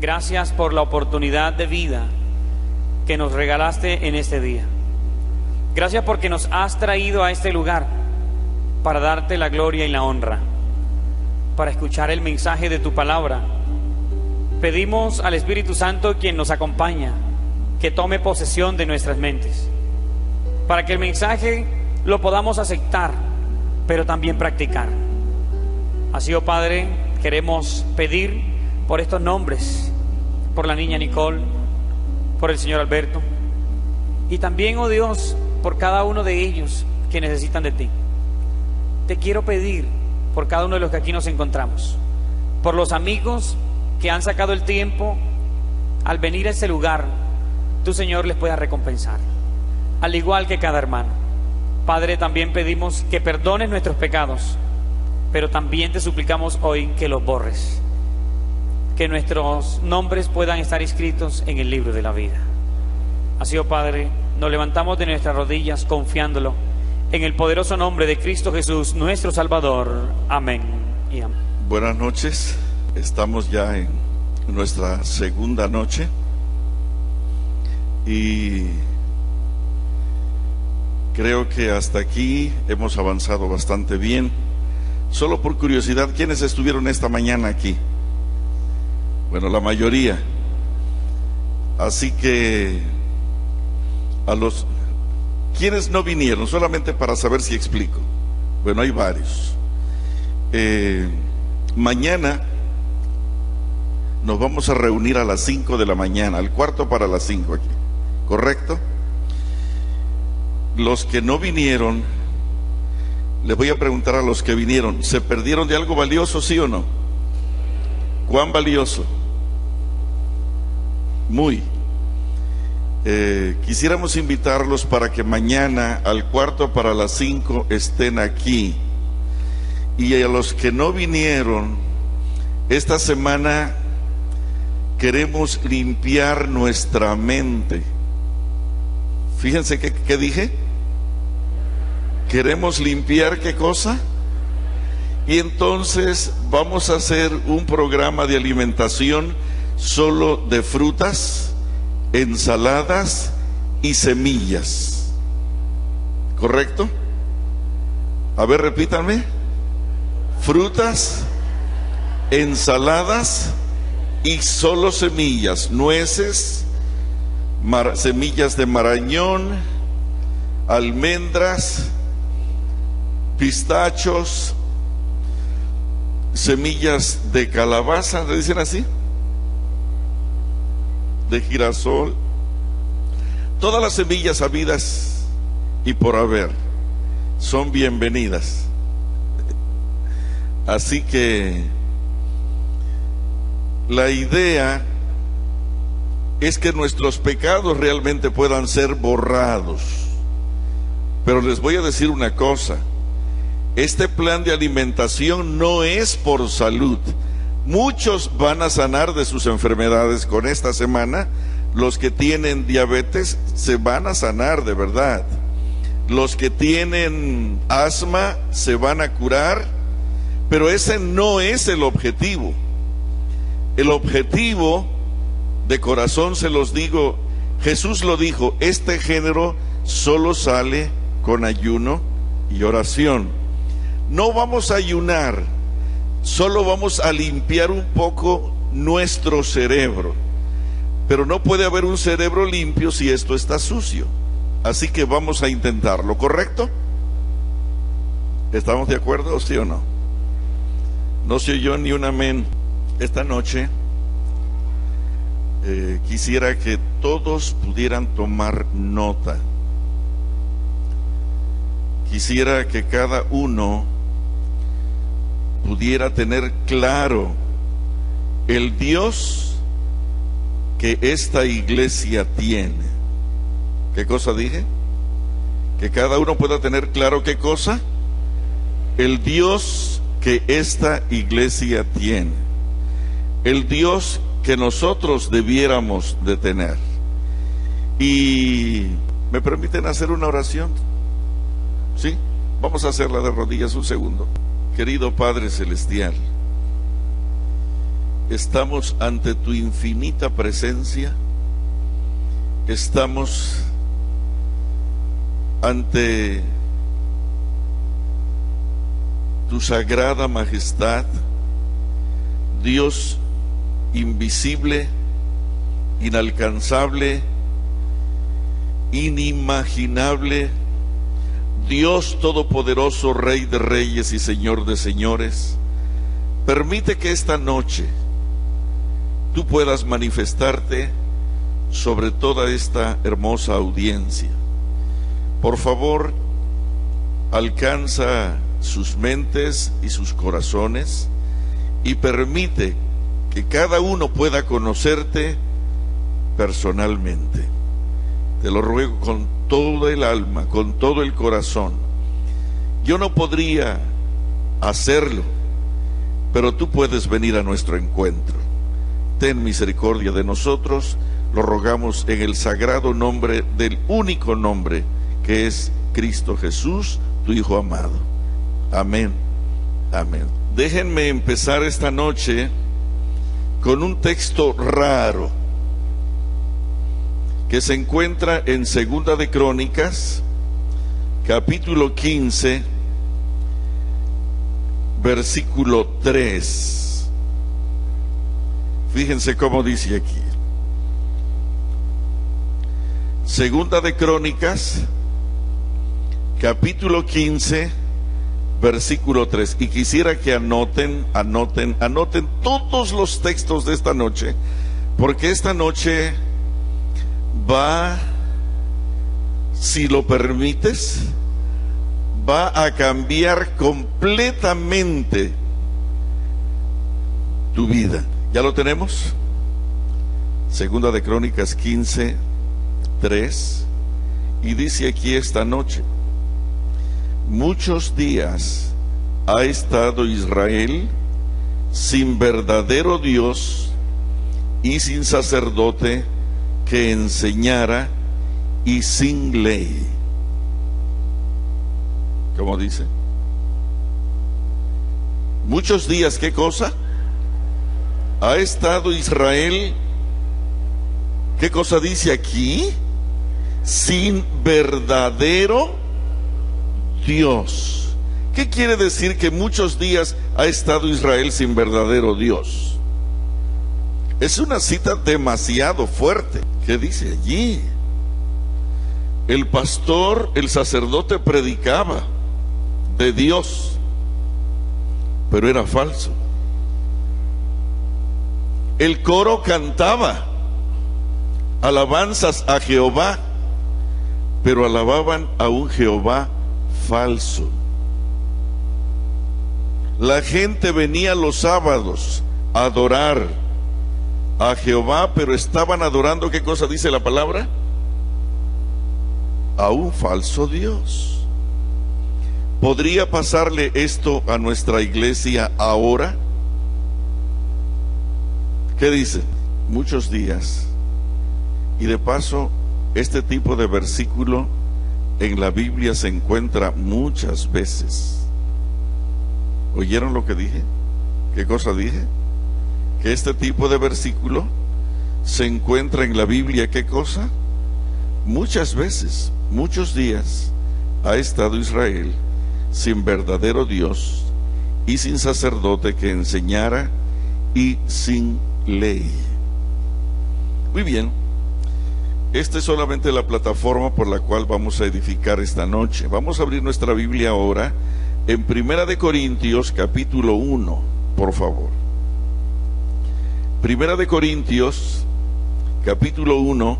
Gracias por la oportunidad de vida que nos regalaste en este día. Gracias porque nos has traído a este lugar para darte la gloria y la honra, para escuchar el mensaje de tu palabra. Pedimos al Espíritu Santo, quien nos acompaña, que tome posesión de nuestras mentes, para que el mensaje lo podamos aceptar, pero también practicar. Así, oh Padre, queremos pedir por estos nombres, por la niña Nicole, por el señor Alberto, y también, oh Dios, por cada uno de ellos que necesitan de ti. Te quiero pedir por cada uno de los que aquí nos encontramos, por los amigos que han sacado el tiempo al venir a este lugar, tú, Señor, les puedas recompensar, al igual que cada hermano. Padre, también pedimos que perdones nuestros pecados, pero también te suplicamos hoy que los borres, que nuestros nombres puedan estar inscritos en el libro de la vida. Así, oh Padre, nos levantamos de nuestras rodillas confiándolo en el poderoso nombre de Cristo Jesús, nuestro Salvador. Amén y amén. Buenas noches, estamos ya en nuestra segunda noche y creo que hasta aquí hemos avanzado bastante bien. Solo por curiosidad, ¿quiénes estuvieron esta mañana aquí? Bueno, la mayoría. Así que a los quienes no vinieron, solamente para saber si explico. Bueno, hay varios. Mañana nos vamos a reunir a las 5 de la mañana, al cuarto para las 5 aquí, ¿correcto? Los que no vinieron, les voy a preguntar a los que vinieron, ¿se perdieron de algo valioso, sí o no? ¿Cuán valioso? Muy. Quisiéramos invitarlos para que mañana al cuarto para las 5 estén aquí. Y a los que no vinieron, esta semana queremos limpiar nuestra mente. Fíjense que dije, Queremos limpiar, ¿qué cosa? Y entonces vamos a hacer un programa de alimentación solo de frutas, ensaladas y semillas. ¿Correcto? A ver, repítanme. Frutas, ensaladas y solo semillas, nueces, semillas de marañón, almendras, pistachos, semillas de calabaza, ¿le dicen así? De girasol, todas las semillas habidas y por haber son bienvenidas. Así que la idea es que nuestros pecados realmente puedan ser borrados. Pero les voy a decir una cosa: este plan de alimentación no es por salud. Muchos van a sanar de sus enfermedades con esta semana. Los que tienen diabetes se van a sanar de verdad. Los que tienen asma se van a curar. Pero ese no es el objetivo. El objetivo, de corazón se los digo, Jesús lo dijo: este género solo sale con ayuno y oración. No vamos a ayunar, solo vamos a limpiar un poco nuestro cerebro. Pero no puede haber un cerebro limpio si esto está sucio. Así que vamos a intentarlo, ¿correcto? ¿Estamos de acuerdo, sí o no? No se oyó ni un amén. Esta noche quisiera que todos pudieran tomar nota. Quisiera que cada uno pudiera tener claro el Dios que esta iglesia tiene. ¿Qué cosa dije? Que cada uno pueda tener claro ¿qué cosa? El Dios que esta iglesia tiene. El Dios que nosotros debiéramos de tener. Y ¿me permiten hacer una oración? ¿Sí? Vamos a hacerla de rodillas un segundo. Querido Padre Celestial, estamos ante tu infinita presencia. Estamos ante tu sagrada majestad, Dios invisible, inalcanzable, inimaginable, Dios todopoderoso, Rey de reyes y Señor de señores. Permite que esta noche tú puedas manifestarte sobre toda esta hermosa audiencia. Por favor, alcanza sus mentes y sus corazones y permite que cada uno pueda conocerte personalmente. Te lo ruego con todo el alma, con todo el corazón. Yo no podría hacerlo, pero tú puedes venir a nuestro encuentro. Ten misericordia de nosotros, lo rogamos en el sagrado nombre del único nombre que es Cristo Jesús, tu Hijo amado. Amén, amén. Déjenme empezar esta noche con un texto raro que se encuentra en Segunda de Crónicas, capítulo 15, versículo 3. Fíjense cómo dice aquí. Segunda de Crónicas, capítulo 15, versículo 3. Y quisiera que anoten todos los textos de esta noche, porque esta noche va, si lo permites, va a cambiar completamente tu vida. ¿Ya lo tenemos? Segunda de Crónicas 15, 3. Y dice aquí esta noche: muchos días ha estado Israel sin verdadero Dios y sin sacerdote que enseñara y sin ley. como dice. Muchos días, ¿qué cosa? Ha estado Israel, ¿qué cosa dice aquí? Sin verdadero Dios. ¿Qué quiere decir que muchos días ha estado Israel sin verdadero Dios? Es una cita demasiado fuerte. ¿Qué dice allí? El pastor, el sacerdote predicaba de Dios, pero era falso. El coro cantaba alabanzas a Jehová, pero alababan a un Jehová falso. La gente venía los sábados a adorar a Jehová, pero estaban adorando, ¿qué cosa dice la palabra? A un falso Dios. ¿Podría pasarle esto a nuestra iglesia ahora? ¿Qué dice? Muchos días. Y de paso, este tipo de versículo en la Biblia se encuentra muchas veces. ¿Oyeron lo que dije? ¿Qué cosa dije? Que este tipo de versículo se encuentra en la Biblia, ¿qué cosa? Muchas veces, muchos días ha estado Israel sin verdadero Dios y sin sacerdote que enseñara y sin ley. Muy bien, esta es solamente la plataforma por la cual vamos a edificar esta noche. Vamos a abrir nuestra Biblia ahora en 1 de Corintios capítulo 1, por favor. 1 de Corintios capítulo 1,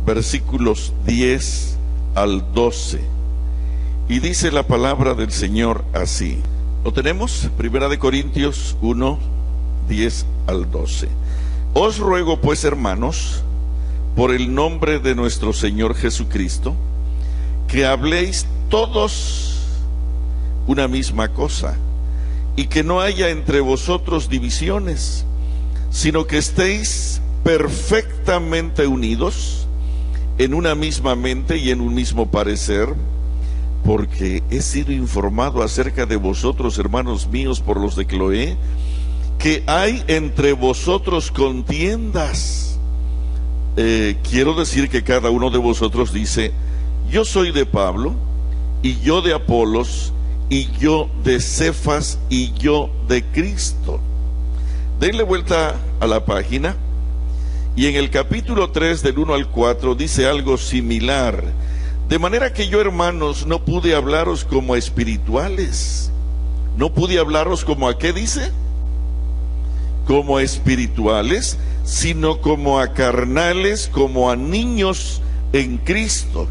versículos 10 al 12. Y dice la palabra del Señor así. ¿Lo tenemos? 1 de Corintios 1, 10 al 12. Os ruego pues, hermanos, por el nombre de nuestro Señor Jesucristo, que habléis todos una misma cosa, y que no haya entre vosotros divisiones, sino que estéis perfectamente unidos en una misma mente y en un mismo parecer, porque he sido informado acerca de vosotros, hermanos míos, por los de Cloé, que hay entre vosotros contiendas. Quiero decir que cada uno de vosotros dice: yo soy de Pablo, y yo de Apolos, y yo de Cefas, y yo de Cristo. Denle vuelta a la página, y en el capítulo 3 del 1 al 4 dice algo similar. De manera que yo, hermanos, no pude hablaros como a espirituales. No pude hablaros como a, ¿qué dice? Como a espirituales, sino como a carnales, como a niños en Cristo.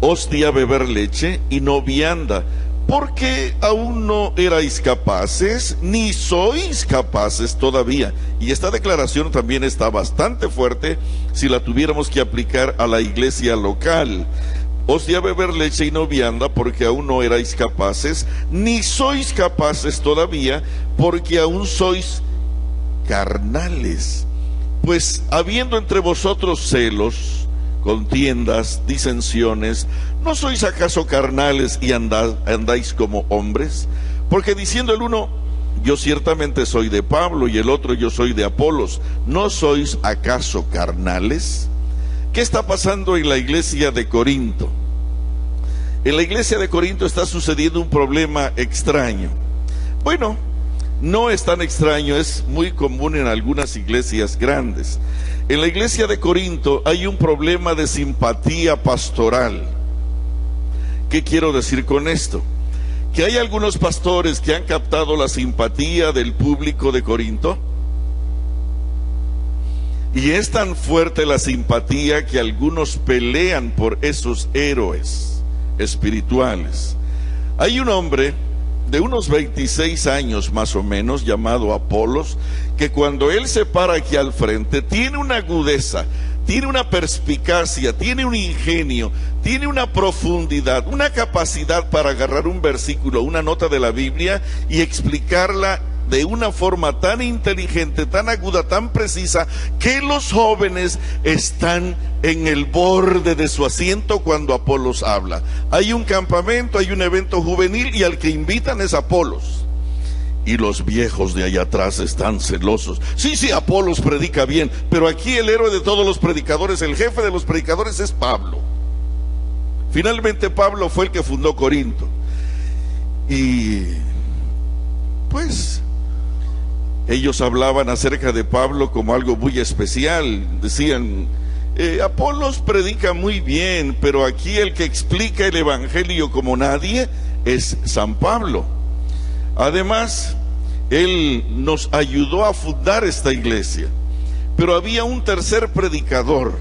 Os di a beber leche y no vianda, porque aún no erais capaces, ni sois capaces todavía. Y esta declaración también está bastante fuerte si la tuviéramos que aplicar a la iglesia local. Os di a beber leche y no vianda, porque aún no erais capaces, ni sois capaces todavía, porque aún sois carnales. Pues habiendo entre vosotros celos, contiendas, disensiones, ¿no sois acaso carnales y andáis como hombres? Porque diciendo el uno: yo ciertamente soy de Pablo, y el otro: yo soy de Apolos, ¿no sois acaso carnales? ¿Qué está pasando en la iglesia de Corinto? En la iglesia de Corinto está sucediendo un problema extraño. Bueno, no es tan extraño, es muy común en algunas iglesias grandes. En la iglesia de Corinto hay un problema de simpatía pastoral. ¿Qué quiero decir con esto? Que hay algunos pastores que han captado la simpatía del público de Corinto, y es tan fuerte la simpatía que algunos pelean por esos héroes espirituales. Hay un hombre de unos 26 años más o menos, llamado Apolos, que cuando él se para aquí al frente, tiene una agudeza, tiene una perspicacia, tiene un ingenio, tiene una profundidad, una capacidad para agarrar un versículo, una nota de la Biblia y explicarla de una forma tan inteligente, tan aguda, tan precisa, que los jóvenes están en el borde de su asiento cuando Apolos habla. Hay un campamento, hay un evento juvenil y al que invitan es Apolos. Y los viejos de allá atrás están celosos. Sí, Apolos predica bien, pero aquí el héroe de todos los predicadores, el jefe de los predicadores es Pablo. Finalmente Pablo fue el que fundó Corinto. Y pues ellos hablaban acerca de Pablo como algo muy especial. Decían, Apolos predica muy bien, pero aquí el que explica el evangelio como nadie es San Pablo. Además, él nos ayudó a fundar esta iglesia. Pero había un tercer predicador.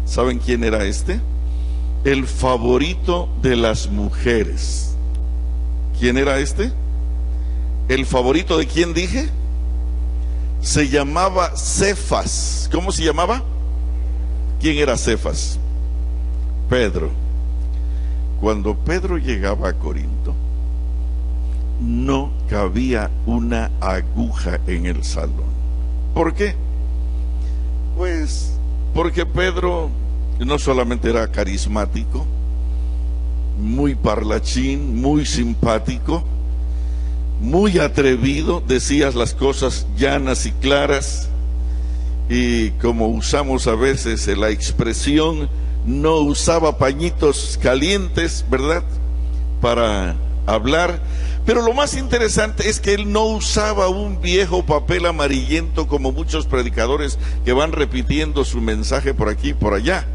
¿Saben quién era este? El favorito de las mujeres. ¿Quién era este? ¿El favorito de quién dije? Se llamaba Cefas. ¿Cómo se llamaba? ¿Quién era Cefas? Pedro. Cuando Pedro llegaba a Corinto, no cabía una aguja en el salón. ¿Por qué? Pues porque Pedro no solamente era carismático, muy parlachín, muy simpático, muy atrevido, decía las cosas llanas y claras, y como usamos a veces la expresión, no usaba pañitos calientes, ¿verdad?, para hablar. Pero lo más interesante es que él no usaba un viejo papel amarillento como muchos predicadores que van repitiendo su mensaje por aquí y por allá.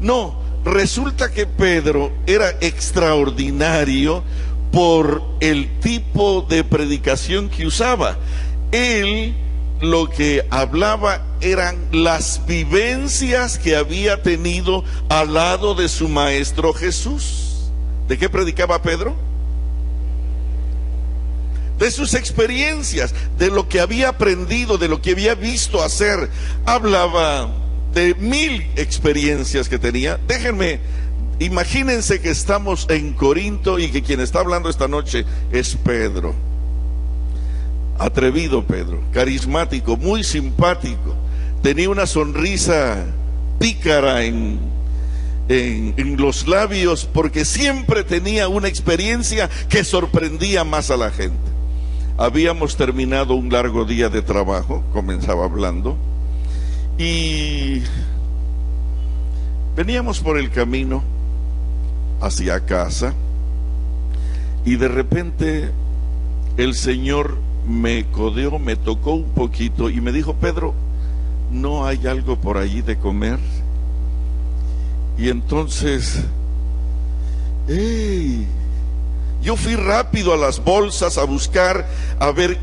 No, resulta que Pedro era extraordinario por el tipo de predicación que usaba. Él lo que hablaba eran las vivencias que había tenido al lado de su maestro Jesús. ¿De qué predicaba Pedro? De sus experiencias, de lo que había aprendido, de lo que había visto hacer. Hablaba de 1000 experiencias que tenía. Déjenme, imagínense que estamos en Corinto y que quien está hablando esta noche es Pedro. Atrevido Pedro, carismático, muy simpático, tenía una sonrisa pícara en los labios, porque siempre tenía una experiencia que sorprendía más a la gente. Habíamos terminado un largo día de trabajo, comenzaba hablando, y veníamos por el camino hacia casa, y de repente el Señor me codeó, me tocó un poquito y me dijo: Pedro, ¿no hay algo por allí de comer? Y entonces, yo fui rápido a las bolsas a buscar, a ver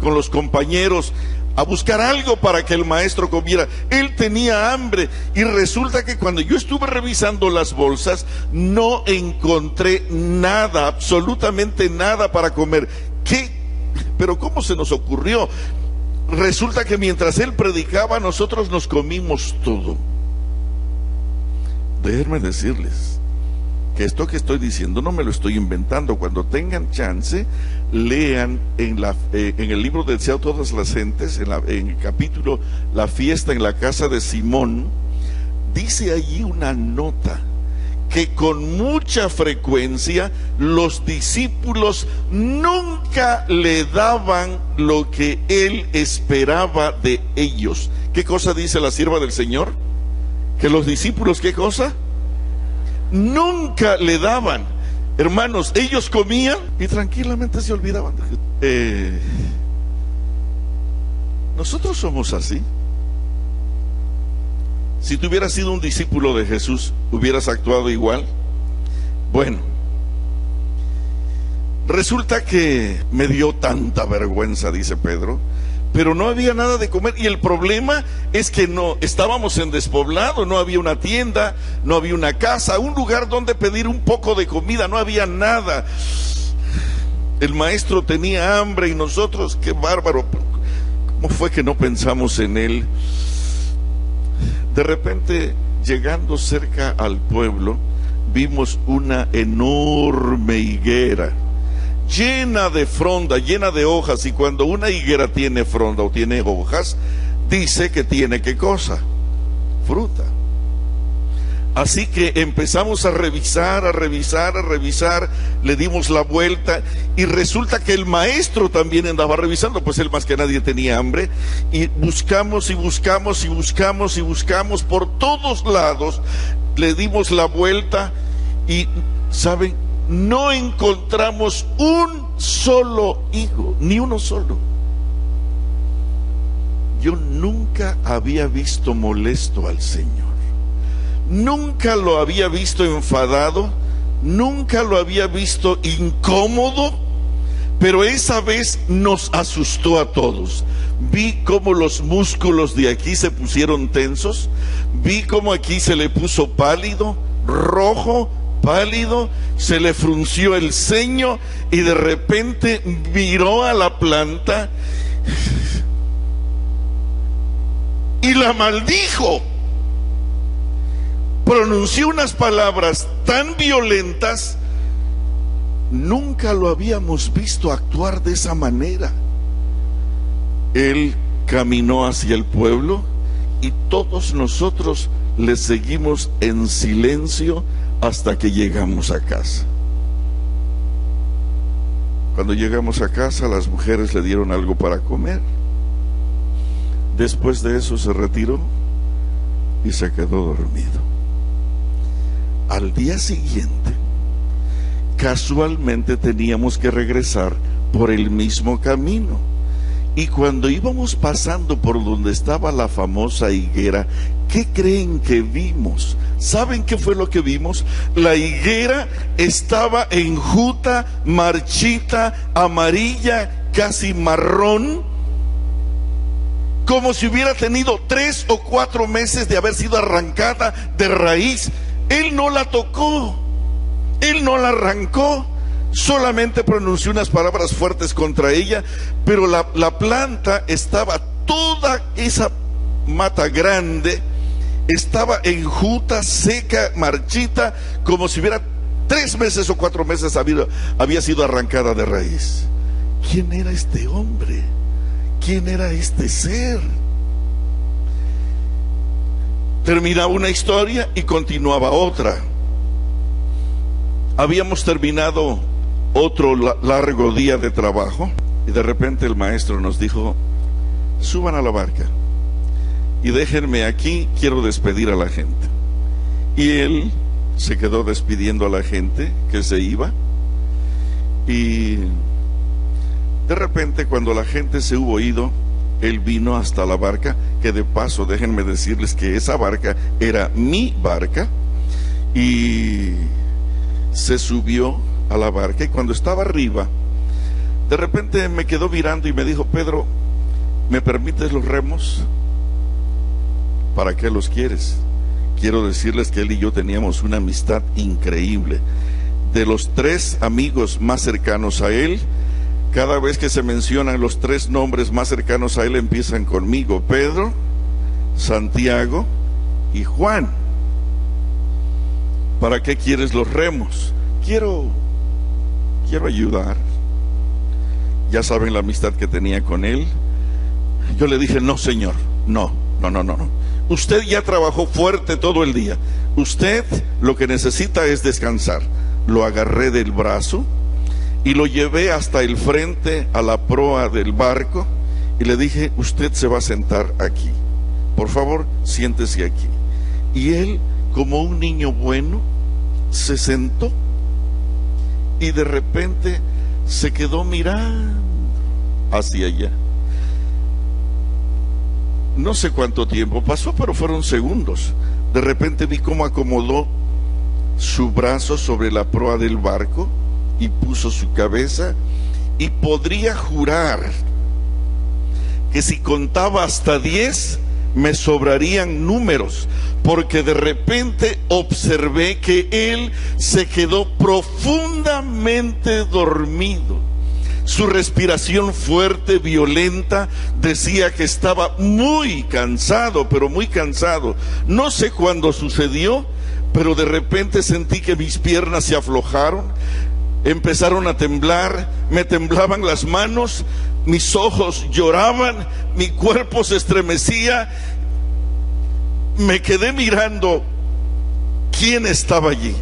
con los compañeros, a buscar algo para que el maestro comiera. Él tenía hambre y resulta que cuando yo estuve revisando las bolsas no encontré nada, absolutamente nada para comer. ¿Qué? Pero ¿cómo se nos ocurrió? Resulta que mientras él predicaba, nosotros nos comimos todo. Déjenme decirles que esto que estoy diciendo no me lo estoy inventando. Cuando tengan chance, lean en el libro del Deseo a todas las gentes, en el capítulo La fiesta en la casa de Simón. Dice allí una nota que con mucha frecuencia los discípulos nunca le daban lo que él esperaba de ellos. ¿Qué cosa dice la sierva del Señor? Que los discípulos, ¿qué cosa? Nunca le daban. Hermanos, ellos comían y tranquilamente se olvidaban de Jesús. Nosotros somos así. Si tú hubieras sido un discípulo de Jesús, ¿hubieras actuado igual? Bueno, resulta que me dio tanta vergüenza, dice Pedro, pero no había nada de comer. Y el problema es que no estábamos en despoblado, no había una tienda, no había una casa, un lugar donde pedir un poco de comida, no había nada. El maestro tenía hambre y nosotros, qué bárbaro, ¿cómo fue que no pensamos en él? De repente, llegando cerca al pueblo, vimos una enorme higuera llena de fronda, llena de hojas. Y cuando una higuera tiene fronda o tiene hojas, dice que tiene ¿qué cosa? Fruta. Así que empezamos a revisar, le dimos la vuelta y resulta que el maestro también andaba revisando, pues él más que nadie tenía hambre, y buscamos por todos lados, le dimos la vuelta y, ¿saben? No encontramos un solo higo, ni uno solo. Yo nunca había visto molesto al Señor. Nunca lo había visto enfadado, nunca lo había visto incómodo, pero esa vez nos asustó a todos. Vi cómo los músculos de aquí se pusieron tensos, vi cómo aquí se le puso pálido, rojo, pálido, se le frunció el ceño y de repente miró a la planta y la maldijo. Pronunció unas palabras tan violentas, nunca lo habíamos visto actuar de esa manera. Él caminó hacia el pueblo y todos nosotros le seguimos en silencio hasta que llegamos a casa. Cuando llegamos a casa, las mujeres le dieron algo para comer. Después de eso se retiró y se quedó dormido. Al día siguiente, casualmente teníamos que regresar por el mismo camino. Y cuando íbamos pasando por donde estaba la famosa higuera, ¿qué creen que vimos? ¿Saben qué fue lo que vimos? La higuera estaba enjuta, marchita, amarilla, casi marrón, como si hubiera tenido 3 o 4 meses de haber sido arrancada de raíz. Él no la tocó, él no la arrancó, solamente pronunció unas palabras fuertes contra ella, pero la planta estaba, toda esa mata grande estaba enjuta, seca, marchita, como si hubiera 3 meses o 4 meses había sido arrancada de raíz. ¿Quién era este hombre? ¿Quién era este ser? Terminaba una historia y continuaba otra. Habíamos terminado otro largo día de trabajo y de repente el maestro nos dijo: suban a la barca y déjenme aquí, quiero despedir a la gente. Y él se quedó despidiendo a la gente que se iba, y de repente, cuando la gente se hubo ido, él vino hasta la barca, que de paso déjenme decirles que esa barca era mi barca, y se subió a la barca, y cuando estaba arriba, de repente me quedó mirando y me dijo: Pedro, ¿me permites los remos? ¿Para qué los quieres? Quiero decirles que él y yo teníamos una amistad increíble. De los 3 amigos más cercanos a él, cada vez que se mencionan los 3 nombres más cercanos a él, empiezan conmigo: Pedro, Santiago y Juan. ¿Para qué quieres los remos? Quiero ayudar. Ya saben la amistad que tenía con él. Yo le dije: no, señor, no. Usted ya trabajó fuerte todo el día. Usted lo que necesita es descansar. Lo agarré del brazo y lo llevé hasta el frente, a la proa del barco, y le dije: usted se va a sentar aquí, por favor, siéntese aquí. Y él, como un niño bueno, se sentó y de repente se quedó mirando hacia allá. No sé cuánto tiempo pasó, pero fueron segundos. De repente vi cómo acomodó su brazo sobre la proa del barco y puso su cabeza, y podría jurar que si contaba hasta 10 me sobrarían números, porque de repente observé que él se quedó profundamente dormido. Su respiración fuerte, violenta, decía que estaba muy cansado, pero muy cansado. No sé cuándo sucedió, pero de repente sentí que mis piernas se aflojaron. empezaron a temblar, me temblaban las manos, mis ojos lloraban, mi cuerpo se estremecía. Me quedé mirando quién estaba allí.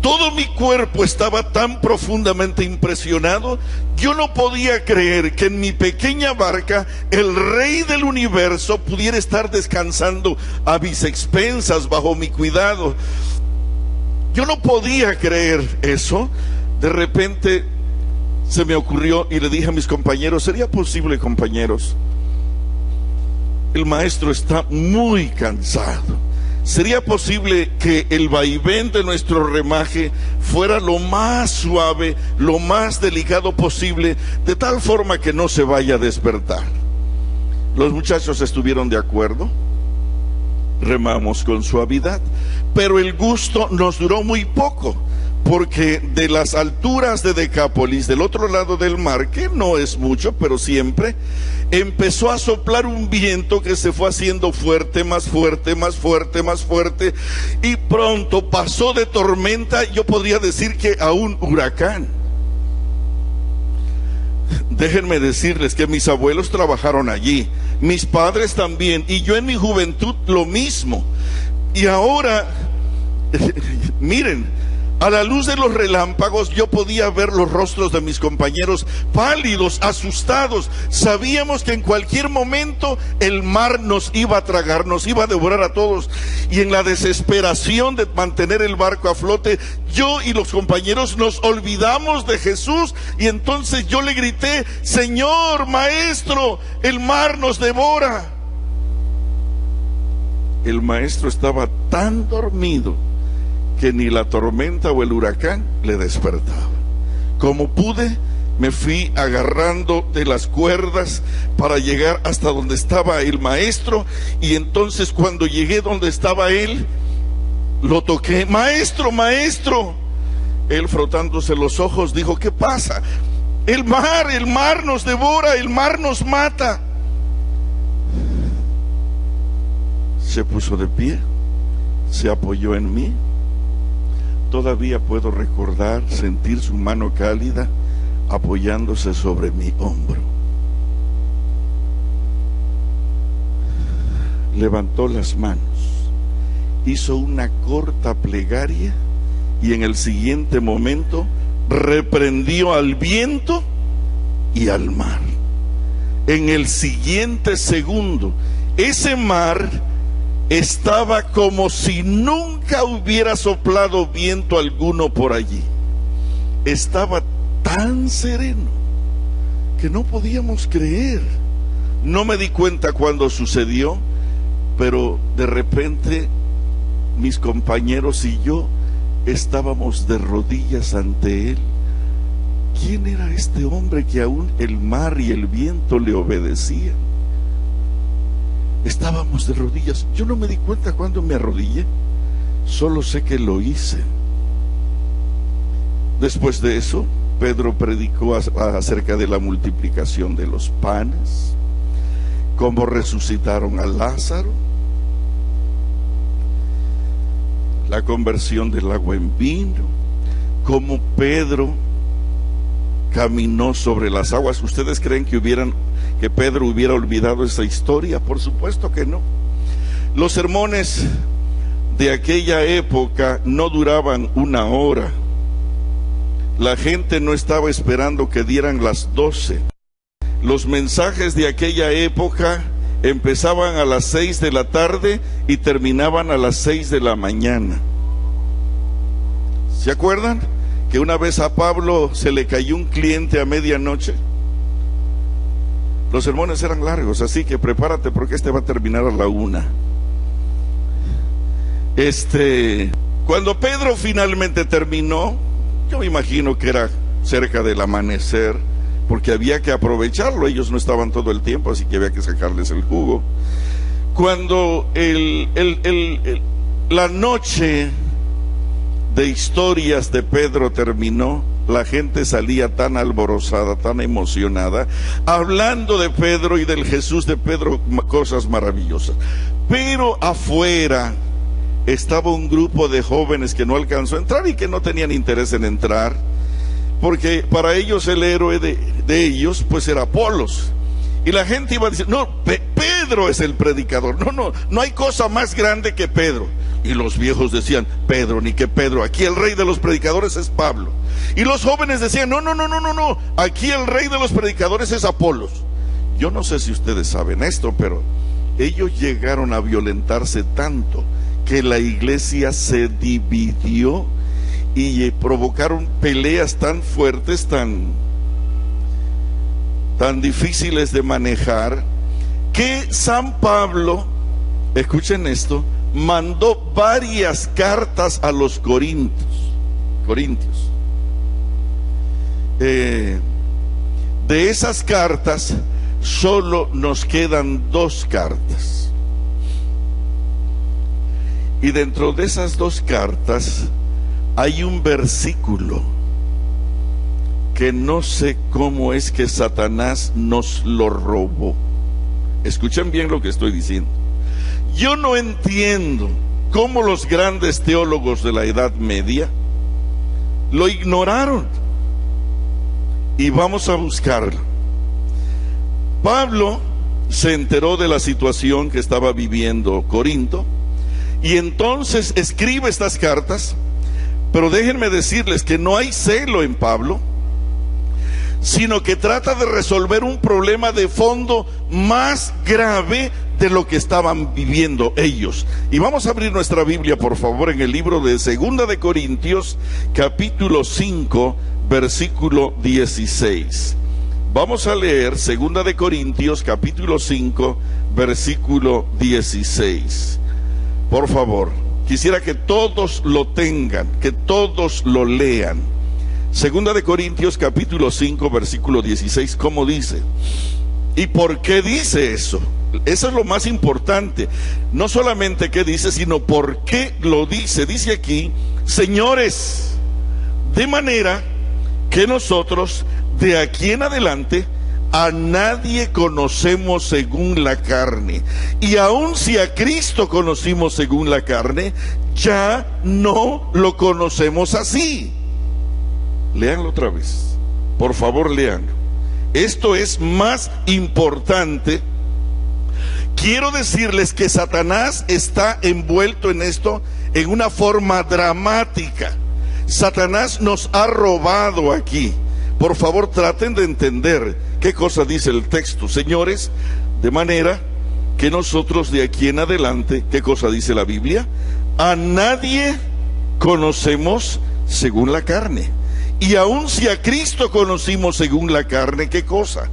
Todo mi cuerpo estaba tan profundamente impresionado. Yo no podía creer que en mi pequeña barca el rey del universo pudiera estar descansando a mis expensas, bajo mi cuidado. Yo no podía creer eso. De repente se me ocurrió y le dije a mis compañeros: ¿sería posible, compañeros? El maestro está muy cansado. ¿Sería posible que el vaivén de nuestro remaje fuera lo más suave, lo más delicado posible, de tal forma que no se vaya a despertar? Los muchachos estuvieron de acuerdo. Remamos con suavidad, pero el gusto nos duró muy poco, porque de las alturas de Decápolis, del otro lado del mar, que no es mucho, pero siempre, empezó a soplar un viento que se fue haciendo fuerte, más fuerte, más fuerte, más fuerte, y pronto pasó de tormenta, yo podría decir que a un huracán. Déjenme decirles que mis abuelos trabajaron allí, mis padres también, y yo en mi juventud lo mismo. Y ahora, miren, a la luz de los relámpagos yo podía ver los rostros de mis compañeros pálidos, asustados. Sabíamos que en cualquier momento el mar nos iba a tragar, nos iba a devorar a todos. Y en la desesperación de mantener el barco a flote, yo y los compañeros nos olvidamos de Jesús. Y entonces yo le grité: Señor, Maestro, el mar nos devora. El maestro estaba tan dormido que ni la tormenta o el huracán le despertaba. Como pude, me fui agarrando de las cuerdas para llegar hasta donde estaba el maestro, y entonces cuando llegué donde estaba él, lo toqué: Maestro, maestro. Él, frotándose los ojos, dijo: ¿qué pasa? El mar nos devora, el mar nos mata. Se puso de pie, se apoyó en mí. Todavía puedo recordar sentir su mano cálida apoyándose sobre mi hombro. Levantó las manos, hizo una corta plegaria y en el siguiente momento reprendió al viento y al mar. En el siguiente segundo, ese mar estaba como si nunca hubiera soplado viento alguno por allí. Estaba tan sereno que no podíamos creer. No me di cuenta cuando sucedió, pero de repente mis compañeros y yo estábamos de rodillas ante él. ¿Quién era este hombre que aún el mar y el viento le obedecían? Estábamos de rodillas. Yo no me di cuenta cuando me arrodillé, solo sé que lo hice. Después de eso, Pedro predicó acerca de la multiplicación de los panes, cómo resucitaron a Lázaro, la conversión del agua en vino, cómo Pedro caminó sobre las aguas. ¿Ustedes creen que Pedro hubiera olvidado esa historia? Por supuesto que no. Los sermones de aquella época no duraban una hora. La gente no estaba esperando que dieran las 12. Los mensajes de aquella época empezaban a las 6 de la tarde y terminaban a las 6 de la mañana. ¿Se acuerdan que una vez a Pablo se le cayó un cliente a medianoche? Los sermones eran largos, así que prepárate porque este va a terminar a la 1. Cuando Pedro finalmente terminó, yo me imagino que era cerca del amanecer, porque había que aprovecharlo. Ellos no estaban todo el tiempo, así que había que sacarles el jugo. Cuando la noche de historias de Pedro terminó, la gente salía tan alborozada, tan emocionada, hablando de Pedro y del Jesús de Pedro, cosas maravillosas. Pero afuera estaba un grupo de jóvenes que no alcanzó a entrar y que no tenían interés en entrar. porque para ellos el héroe de ellos pues era Apolos. Y la gente iba a decir, no, Pedro es el predicador, no hay cosa más grande que Pedro. Y los viejos decían, Pedro, ni que Pedro, aquí el rey de los predicadores es Pablo. Y los jóvenes decían, no, aquí el rey de los predicadores es Apolos. Yo no sé si ustedes saben esto, pero ellos llegaron a violentarse tanto que la iglesia se dividió y provocaron peleas tan fuertes, tan difíciles de manejar, que San Pablo, escuchen esto, mandó varias cartas a los corintios. De esas cartas solo nos quedan 2 cartas, y dentro de esas 2 cartas hay un versículo que no sé cómo es que Satanás nos lo robó. Escuchen bien lo que estoy diciendo. Yo no entiendo cómo los grandes teólogos de la Edad Media lo ignoraron. Y vamos a buscarlo. Pablo se enteró de la situación que estaba viviendo Corinto, y entonces escribe estas cartas. Pero déjenme decirles que no hay celo en Pablo, sino que trata de resolver un problema de fondo más grave de lo que estaban viviendo ellos. Y vamos a abrir nuestra Biblia, por favor, en el libro de 2 de Corintios, capítulo 5, versículo 16. Vamos a leer 2 de Corintios, capítulo 5, versículo 16. Por favor, quisiera que todos lo tengan, que todos lo lean. 2 de Corintios capítulo 5 versículo 16, ¿cómo dice? ¿Y por qué dice eso? Eso es lo más importante. No solamente qué dice, sino por qué lo dice. Dice aquí, señores, de manera que nosotros de aquí en adelante a nadie conocemos según la carne. Y aun si a Cristo conocimos según la carne, ya no lo conocemos así. Léanlo otra vez, por favor, léanlo. Esto es más importante. Quiero decirles que Satanás está envuelto en esto en una forma dramática. Satanás nos ha robado aquí. Por favor, traten de entender qué cosa dice el texto, señores, de manera que nosotros de aquí en adelante, ¿qué cosa dice la Biblia? A nadie conocemos según la carne. Y aun si a Cristo conocimos según la carne, ¿qué cosa?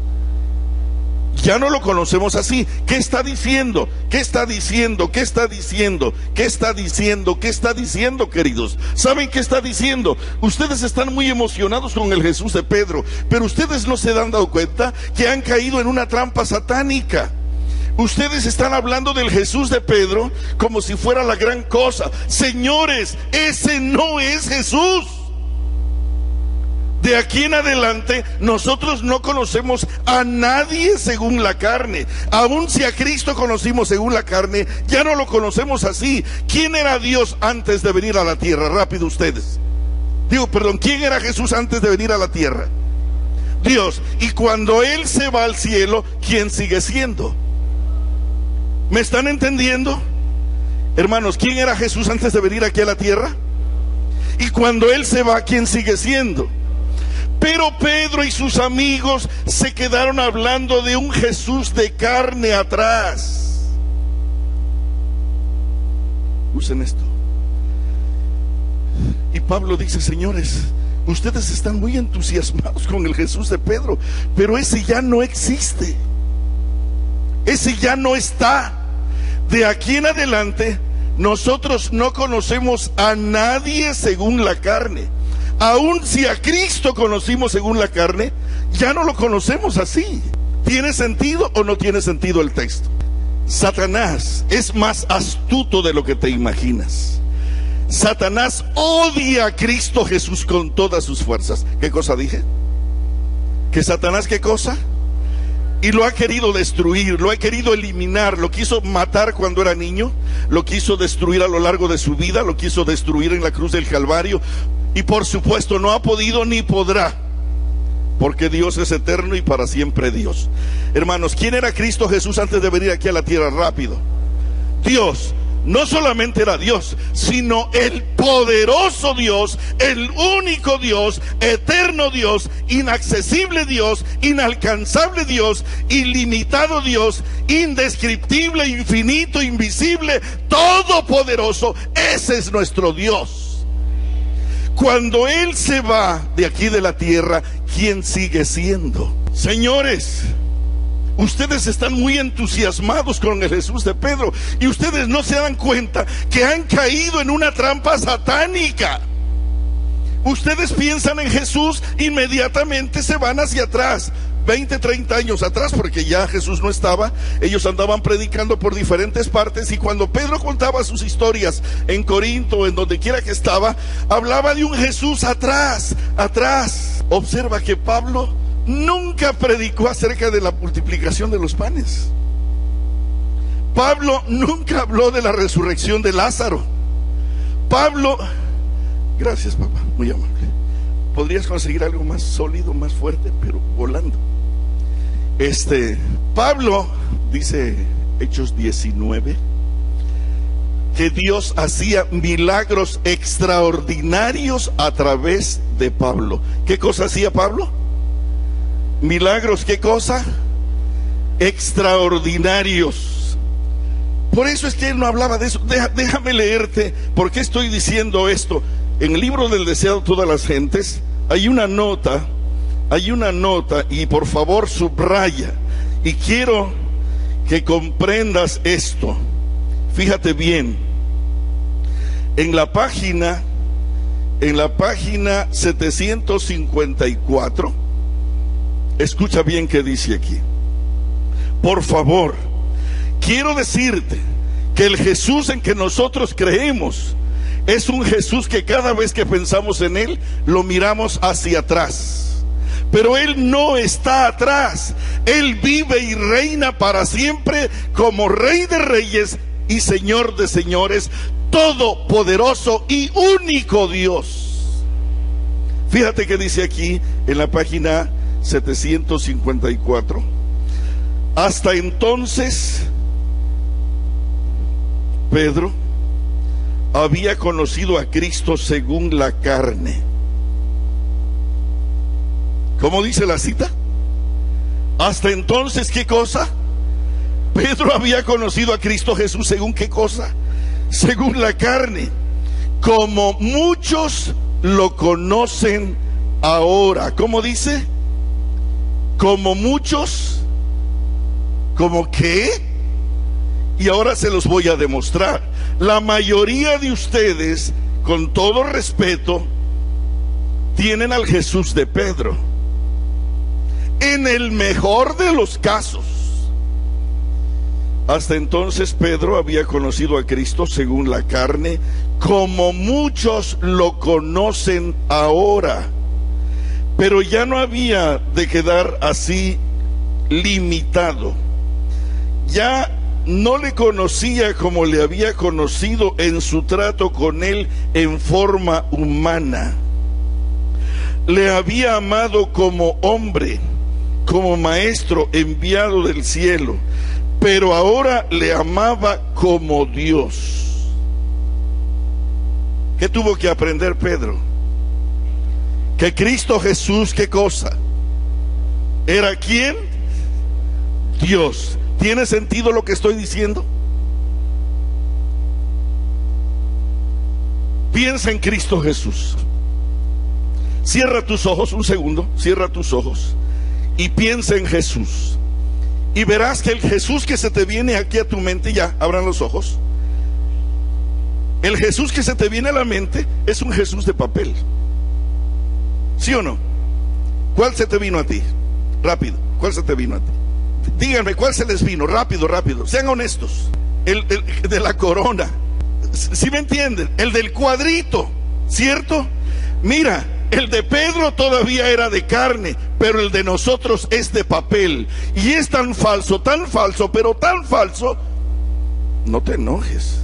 Ya no lo conocemos así. ¿Qué está diciendo? ¿Qué está diciendo? ¿Qué está diciendo? ¿Qué está diciendo? ¿Qué está diciendo, queridos? ¿Saben qué está diciendo? Ustedes están muy emocionados con el Jesús de Pedro, pero ustedes no se han dado cuenta que han caído en una trampa satánica. Ustedes están hablando del Jesús de Pedro como si fuera la gran cosa. Señores, ese no es Jesús. De aquí en adelante nosotros no conocemos a nadie según la carne. Aun si a Cristo conocimos según la carne, ya no lo conocemos así. ¿Quién era Dios antes de venir a la tierra? Rápido ustedes. ¿Quién era Jesús antes de venir a la tierra? Dios. Y cuando Él se va al cielo, ¿quién sigue siendo? ¿Me están entendiendo? Hermanos, ¿quién era Jesús antes de venir aquí a la tierra? Y cuando Él se va, ¿quién sigue siendo? Pero Pedro y sus amigos se quedaron hablando de un Jesús de carne atrás. Usen esto. Y Pablo dice, señores, ustedes están muy entusiasmados con el Jesús de Pedro, pero ese ya no existe. Ese ya no está. De aquí en adelante, nosotros no conocemos a nadie según la carne. Aun si a Cristo conocimos según la carne, ya no lo conocemos así. ¿Tiene sentido o no tiene sentido el texto? Satanás es más astuto de lo que te imaginas. Satanás odia a Cristo Jesús con todas sus fuerzas. ¿Qué cosa dije? ¿Que Satanás qué cosa? Y lo ha querido destruir, lo ha querido eliminar, lo quiso matar cuando era niño, lo quiso destruir a lo largo de su vida, lo quiso destruir en la cruz del Calvario. Y por supuesto no ha podido ni podrá, porque Dios es eterno y para siempre Dios. Hermanos, ¿quién era Cristo Jesús antes de venir aquí a la tierra? Rápido. Dios. No solamente era Dios, sino el poderoso Dios, el único Dios, eterno Dios, inaccesible Dios, inalcanzable Dios, ilimitado Dios, indescriptible, infinito, invisible, todopoderoso. Ese es nuestro Dios. Cuando Él se va de aquí de la tierra, ¿quién sigue siendo? Señores, ustedes están muy entusiasmados con el Jesús de Pedro y ustedes no se dan cuenta que han caído en una trampa satánica. Ustedes piensan en Jesús, inmediatamente se van hacia atrás, 20, 30 años atrás, porque ya Jesús no estaba. Ellos andaban predicando por diferentes partes, y cuando Pedro contaba sus historias en Corinto, en donde quiera que estaba, hablaba de un Jesús atrás. Observa que Pablo nunca predicó acerca de la multiplicación de los panes. Pablo nunca habló de la resurrección de Lázaro. Pablo, gracias papá, muy amable. Podrías conseguir algo más sólido, más fuerte, pero volando. Pablo, dice Hechos 19, que Dios hacía milagros extraordinarios a través de Pablo. ¿Qué cosa hacía Pablo? Milagros, ¿qué cosa? Extraordinarios. Por eso es que él no hablaba de eso. Déjame leerte por qué estoy diciendo esto. En el libro del deseado de todas las gentes hay una nota, y por favor subraya, y quiero que comprendas esto. Fíjate bien, en la página 754, escucha bien qué dice aquí. Por favor, quiero decirte que el Jesús en que nosotros creemos es un Jesús que cada vez que pensamos en Él, lo miramos hacia atrás. Pero Él no está atrás. Él vive y reina para siempre como Rey de Reyes y Señor de Señores, todopoderoso y único Dios. Fíjate que dice aquí en la página 754. Hasta entonces, Pedro había conocido a Cristo según la carne. ¿Cómo dice la cita? Hasta entonces, ¿qué cosa? Pedro había conocido a Cristo Jesús según ¿qué cosa? Según la carne, como muchos lo conocen ahora. ¿Cómo dice? Como muchos. ¿Cómo qué? Y ahora se los voy a demostrar. La mayoría de ustedes, con todo respeto, tienen al Jesús de Pedro. En el mejor de los casos. Hasta entonces Pedro había conocido a Cristo según la carne, como muchos lo conocen ahora. Pero ya no había de quedar así limitado. Ya no le conocía como le había conocido en su trato con él en forma humana. Le había amado como hombre, como maestro enviado del cielo, pero ahora le amaba como Dios. ¿Qué tuvo que aprender Pedro? Que Cristo Jesús, ¿qué cosa? ¿Era quién? Dios. ¿Tiene sentido lo que estoy diciendo? Piensa en Cristo Jesús. Cierra tus ojos un segundo, cierra tus ojos y piensa en Jesús. Y verás que el Jesús que se te viene aquí a tu mente, ya, abran los ojos. El Jesús que se te viene a la mente es un Jesús de papel. ¿Sí o no? ¿Cuál se te vino a ti? Rápido, ¿cuál se te vino a ti? Díganme, ¿cuál se les vino? Rápido, rápido, sean honestos. El de la corona. ¿Sí me entienden? El del cuadrito, ¿cierto? Mira, el de Pedro todavía era de carne, pero el de nosotros es de papel. Y es tan falso, pero tan falso. No te enojes,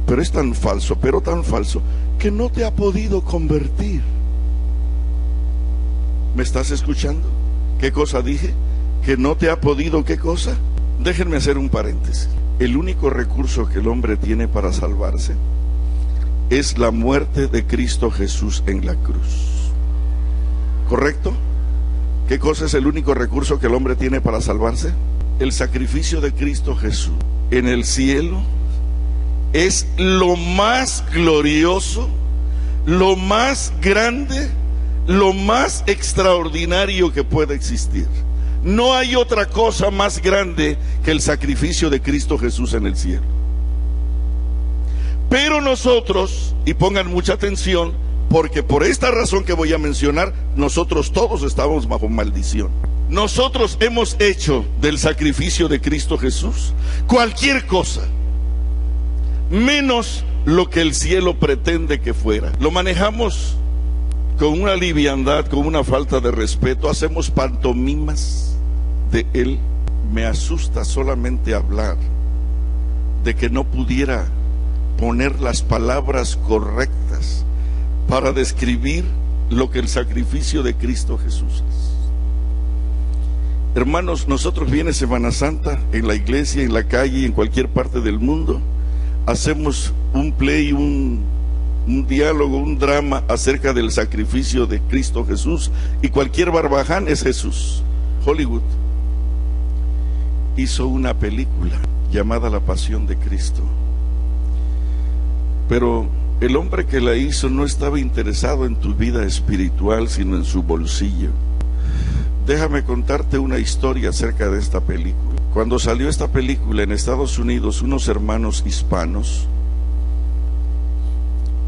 pero es tan falso, porque no te ha podido convertir. ¿Me estás escuchando? ¿Qué cosa dije? Que no te ha podido, ¿qué cosa? Déjenme hacer un paréntesis. El único recurso que el hombre tiene para salvarse es la muerte de Cristo Jesús en la cruz. ¿Correcto? ¿Qué cosa es el único recurso que el hombre tiene para salvarse? El sacrificio de Cristo Jesús en el cielo es lo más glorioso, lo más grande, lo más extraordinario que puede existir. No hay otra cosa más grande que el sacrificio de Cristo Jesús en el cielo. Pero nosotros, y pongan mucha atención, porque por esta razón que voy a mencionar, nosotros todos estamos bajo maldición. Nosotros hemos hecho del sacrificio de Cristo Jesús cualquier cosa, menos lo que el cielo pretende que fuera. Lo manejamos con una liviandad, con una falta de respeto, hacemos pantomimas de Él. Me asusta solamente hablar de que no pudiera poner las palabras correctas para describir lo que el sacrificio de Cristo Jesús es. Hermanos, nosotros viene Semana Santa, en la iglesia, en la calle, en cualquier parte del mundo, hacemos un play, un diálogo, un drama acerca del sacrificio de Cristo Jesús, y cualquier barbaján es Jesús. Hollywood hizo una película llamada La Pasión de Cristo, pero el hombre que la hizo no estaba interesado en tu vida espiritual, sino en su bolsillo. Déjame contarte una historia acerca de esta película. Cuando salió esta película en Estados Unidos, unos hermanos hispanos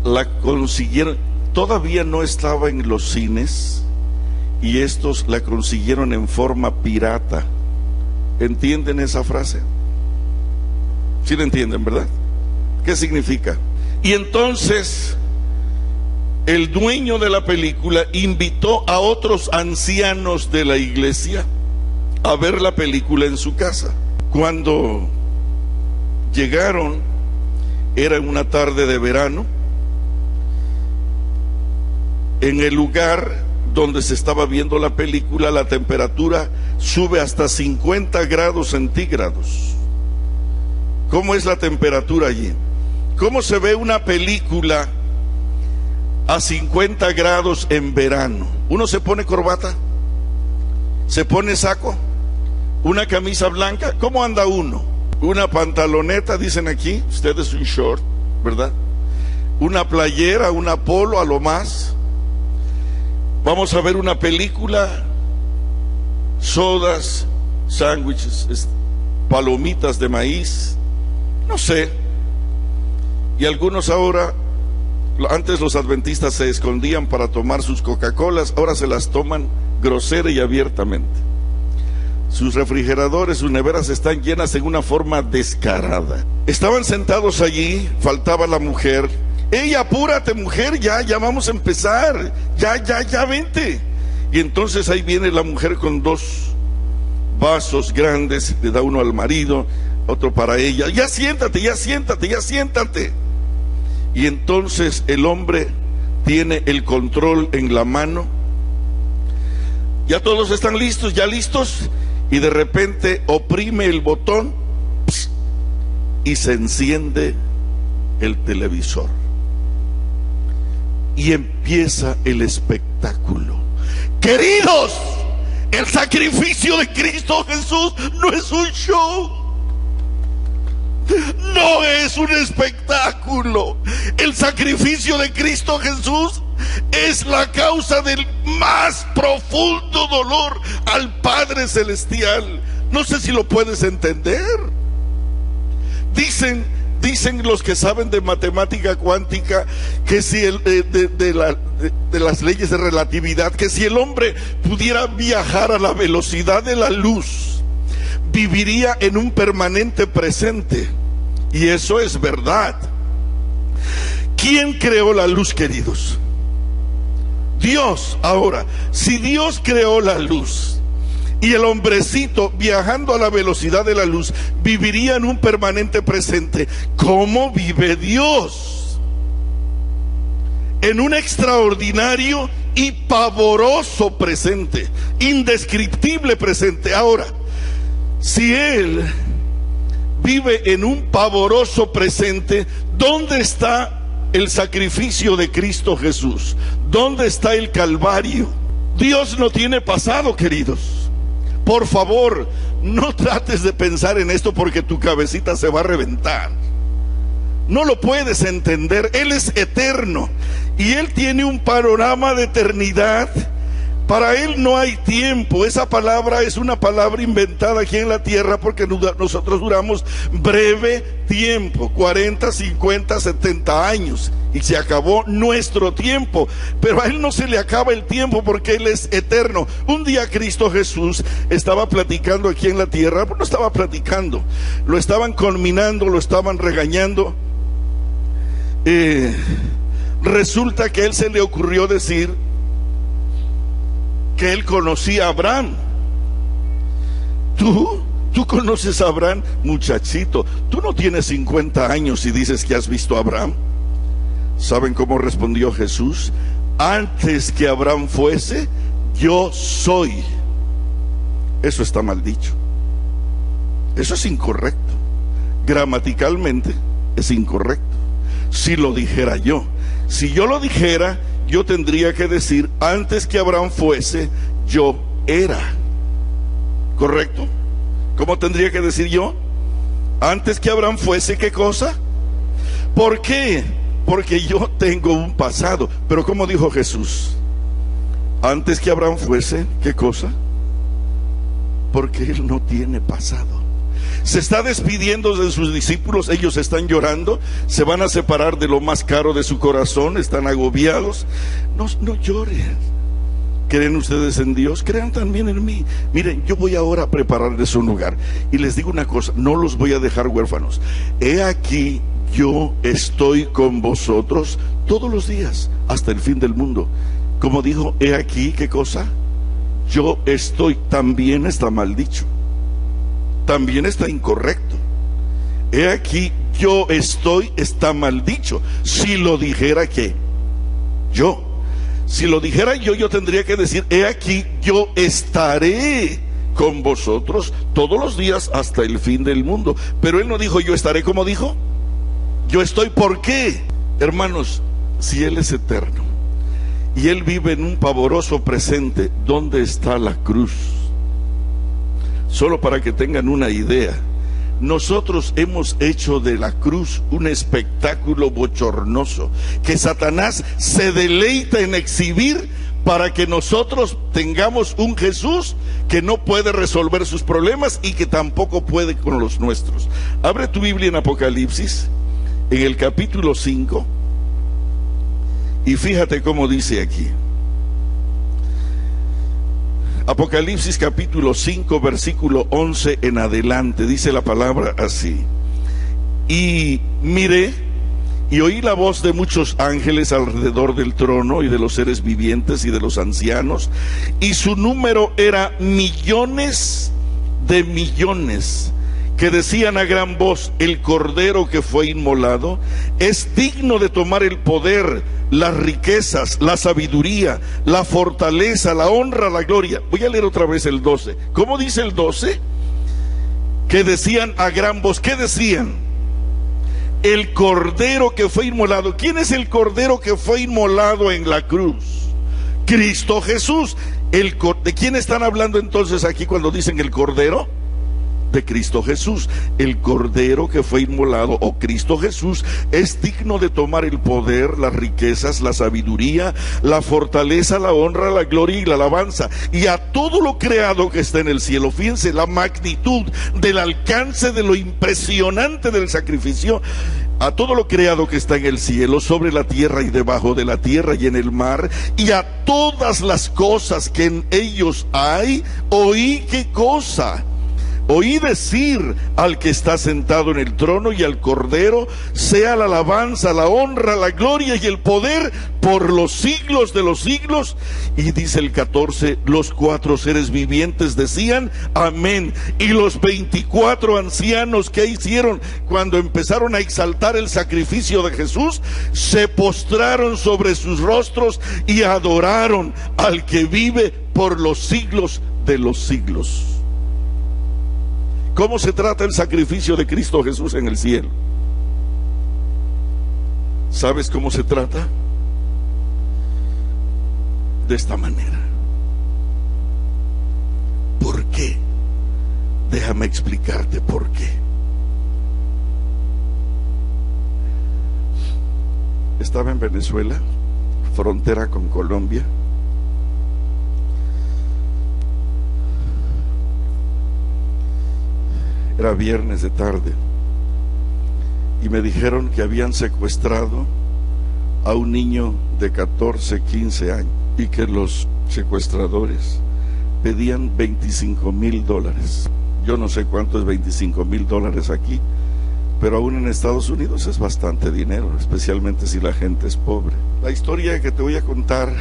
la consiguieron, todavía no estaba en los cines, y estos la consiguieron en forma pirata. ¿Entienden esa frase? ¿Sí la entienden, verdad? ¿Qué significa? Y entonces el dueño de la película invitó a otros ancianos de la iglesia a ver la película en su casa. Cuando llegaron, era una tarde de verano. En el lugar donde se estaba viendo la película, la temperatura sube hasta 50 grados centígrados. ¿Cómo es la temperatura allí? ¿Cómo se ve una película a 50 grados en verano? Uno se pone corbata, se pone saco, una camisa blanca. ¿Cómo anda uno? Una pantaloneta, dicen aquí, ustedes un short, ¿verdad? Una playera, una polo a lo más. Vamos a ver una película, sodas, sándwiches, palomitas de maíz, no sé. Y algunos ahora, antes los adventistas se escondían para tomar sus Coca-Colas, ahora se las toman grosera y abiertamente. Sus refrigeradores, sus neveras están llenas en una forma descarada. Estaban sentados allí, faltaba la mujer. ¡Ey, apúrate, mujer! Ya vamos a empezar. Ya, vente. Y entonces ahí viene la mujer con dos vasos grandes, le da uno al marido, otro para ella. Ya siéntate. Y entonces el hombre tiene el control en la mano. Ya todos están listos, y de repente oprime el botón y se enciende el televisor y empieza el espectáculo. Queridos, el sacrificio de Cristo Jesús no es un show, no es un espectáculo. El sacrificio de Cristo Jesús es la causa del más profundo dolor al Padre Celestial. No sé si lo puedes entender. Dicen los que saben de matemática cuántica que si de las leyes de relatividad, que si el hombre pudiera viajar a la velocidad de la luz, viviría en un permanente presente. Y eso es verdad. ¿Quién creó la luz, queridos? Dios. Ahora, si Dios creó la luz y el hombrecito viajando a la velocidad de la luz viviría en un permanente presente, ¿cómo vive Dios? en un extraordinario y pavoroso presente, indescriptible presente. Ahora, si Él vive en un pavoroso presente, ¿dónde está el sacrificio de Cristo Jesús? ¿Dónde está el Calvario? Dios no tiene pasado, queridos. Por favor, no trates de pensar en esto porque tu cabecita se va a reventar. No lo puedes entender. Él es eterno y Él tiene un panorama de eternidad. Para Él no hay tiempo. Esa palabra es una palabra inventada aquí en la tierra porque nosotros duramos breve tiempo, 40, 50, 70 años, y se acabó nuestro tiempo. Pero a Él no se le acaba el tiempo porque Él es eterno. Un día Cristo Jesús estaba platicando aquí en la tierra. No estaba platicando, lo estaban conminando, lo estaban regañando. Resulta que a Él se le ocurrió decir que Él conocía a Abraham. ¿Tú conoces a Abraham? Muchachito, tú no tienes 50 años y dices que has visto a Abraham. ¿Saben cómo respondió Jesús? Antes que Abraham fuese, yo soy. Eso está mal dicho. Eso es incorrecto. Gramaticalmente es incorrecto. Si lo dijera yo, si yo lo dijera, yo tendría que decir, antes que Abraham fuese, yo era. ¿Correcto? ¿Cómo tendría que decir yo? Antes que Abraham fuese, ¿qué cosa? ¿Por qué? Porque yo tengo un pasado. Pero ¿cómo dijo Jesús? Antes que Abraham fuese, ¿qué cosa? Porque Él no tiene pasado. Se está despidiendo de sus discípulos. Ellos están llorando, se van a separar de lo más caro de su corazón, están agobiados. No lloren. ¿Creen ustedes en Dios? Crean también en mí. Miren, yo voy ahora a prepararles un lugar. Y les digo una cosa, no los voy a dejar huérfanos. He aquí, yo estoy con vosotros todos los días, hasta el fin del mundo. Como dijo, he aquí, ¿qué cosa? Yo estoy. También está mal dicho. También está incorrecto. He aquí, yo estoy, está mal dicho. Si lo dijera, ¿qué? Yo. Si lo dijera yo tendría que decir, he aquí, yo estaré con vosotros todos los días hasta el fin del mundo. Pero Él no dijo, yo estaré, como dijo, yo estoy. ¿Por qué? Hermanos, si Él es eterno y Él vive en un pavoroso presente, ¿dónde está la cruz? Solo para que tengan una idea, nosotros hemos hecho de la cruz un espectáculo bochornoso que Satanás se deleita en exhibir para que nosotros tengamos un Jesús que no puede resolver sus problemas y que tampoco puede con los nuestros. Abre tu Biblia en Apocalipsis, en el capítulo 5, y fíjate cómo dice aquí. Apocalipsis capítulo 5, versículo 11 en adelante, dice la palabra así: y miré y oí la voz de muchos ángeles alrededor del trono y de los seres vivientes y de los ancianos, y su número era millones de millones, que decían a gran voz: el Cordero que fue inmolado es digno de tomar el poder, las riquezas, la sabiduría, la fortaleza, la honra, la gloria. Voy a leer otra vez el 12. ¿Cómo dice el 12? Que decían a gran voz. ¿Qué decían? El Cordero que fue inmolado. ¿Quién es el Cordero que fue inmolado en la cruz? Cristo Jesús. ¿De quién están hablando entonces aquí cuando dicen el Cordero? De Cristo Jesús. El Cordero que fue inmolado, o Cristo Jesús, es digno de tomar el poder, las riquezas, la sabiduría, la fortaleza, la honra, la gloria y la alabanza. Y a todo lo creado que está en el cielo. Fíjense la magnitud del alcance de lo impresionante del sacrificio. A todo lo creado que está en el cielo, sobre la tierra y debajo de la tierra y en el mar, y a todas las cosas que en ellos hay, oí, ¿qué cosa? Oí decir al que está sentado en el trono y al Cordero, sea la alabanza, la honra, la gloria y el poder por los siglos de los siglos. Y dice el 14, los 4 seres vivientes decían amén. Y los 24 ancianos, ¿qué hicieron? Cuando empezaron a exaltar el sacrificio de Jesús, se postraron sobre sus rostros y adoraron al que vive por los siglos de los siglos. ¿Cómo se trata el sacrificio de Cristo Jesús en el cielo? ¿Sabes cómo se trata? De esta manera. ¿Por qué? Déjame explicarte por qué. Estaba en Venezuela, frontera con Colombia. Era viernes de tarde y me dijeron que habían secuestrado a un niño de 14, 15 años y que los secuestradores pedían $25,000. Yo no sé cuánto es $25,000 aquí, pero aún en Estados Unidos es bastante dinero, especialmente si la gente es pobre. La historia que te voy a contar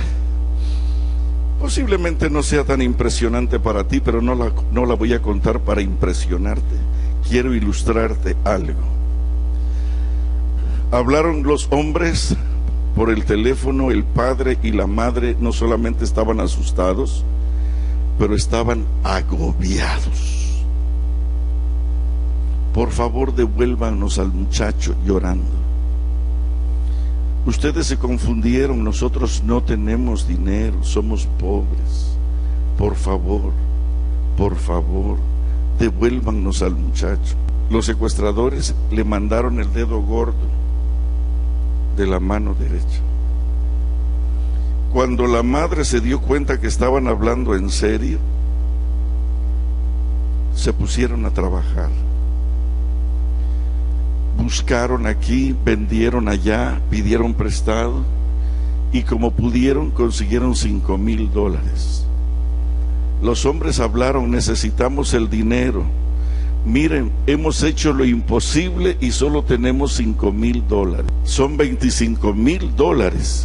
posiblemente no sea tan impresionante para ti, pero no la voy a contar para impresionarte. Quiero ilustrarte algo. Hablaron los hombres por el teléfono, el padre y la madre no solamente estaban asustados, pero estaban agobiados. Por favor, devuélvanos al muchacho, llorando. Ustedes se confundieron, nosotros no tenemos dinero, somos pobres. Por favor, devuélvanos al muchacho. Los secuestradores le mandaron el dedo gordo de la mano derecha. Cuando la madre se dio cuenta que estaban hablando en serio, se pusieron a trabajar. Buscaron aquí, vendieron allá, pidieron prestado y como pudieron consiguieron $5,000. Los hombres hablaron: necesitamos el dinero. Miren, hemos hecho lo imposible y solo tenemos $5,000. Son $25,000.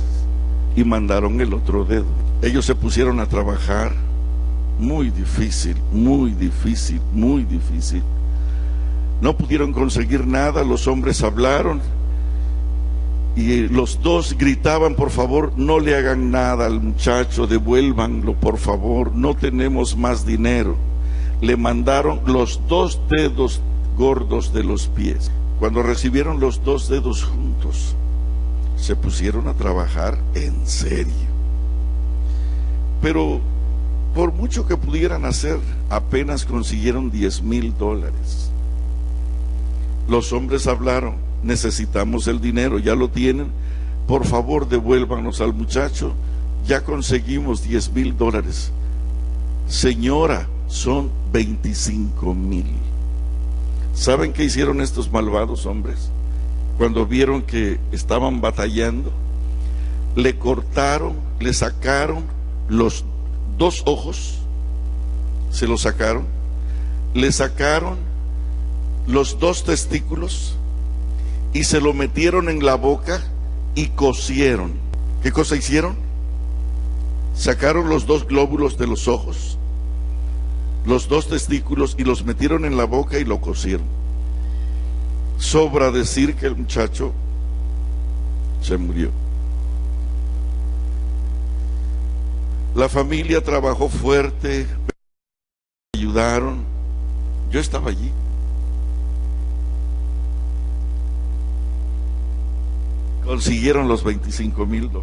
Y mandaron el otro dedo. Ellos se pusieron a trabajar. Muy difícil, muy difícil, muy difícil. No pudieron conseguir nada. Los hombres hablaron y los dos gritaban: por favor, no le hagan nada al muchacho, devuélvanlo, por favor, no tenemos más dinero. Le mandaron los 2 dedos gordos de los pies. Cuando recibieron los 2 dedos juntos, se pusieron a trabajar en serio. Pero por mucho que pudieran hacer, apenas consiguieron $10,000. Los hombres hablaron: necesitamos el dinero, ya lo tienen, por favor devuélvanos al muchacho, ya conseguimos $10,000. Señora, son $25,000. ¿Saben qué hicieron estos malvados hombres? Cuando vieron que estaban batallando, le cortaron, le sacaron los 2 ojos, se los sacaron, le sacaron los 2 testículos y se lo metieron en la boca y cosieron. ¿Qué cosa hicieron? Sacaron los 2 glóbulos de los ojos, los 2 testículos y los metieron en la boca y lo cosieron. Sobra decir que el muchacho se murió. La familia trabajó fuerte, ayudaron. Yo estaba allí. Consiguieron los $25,000.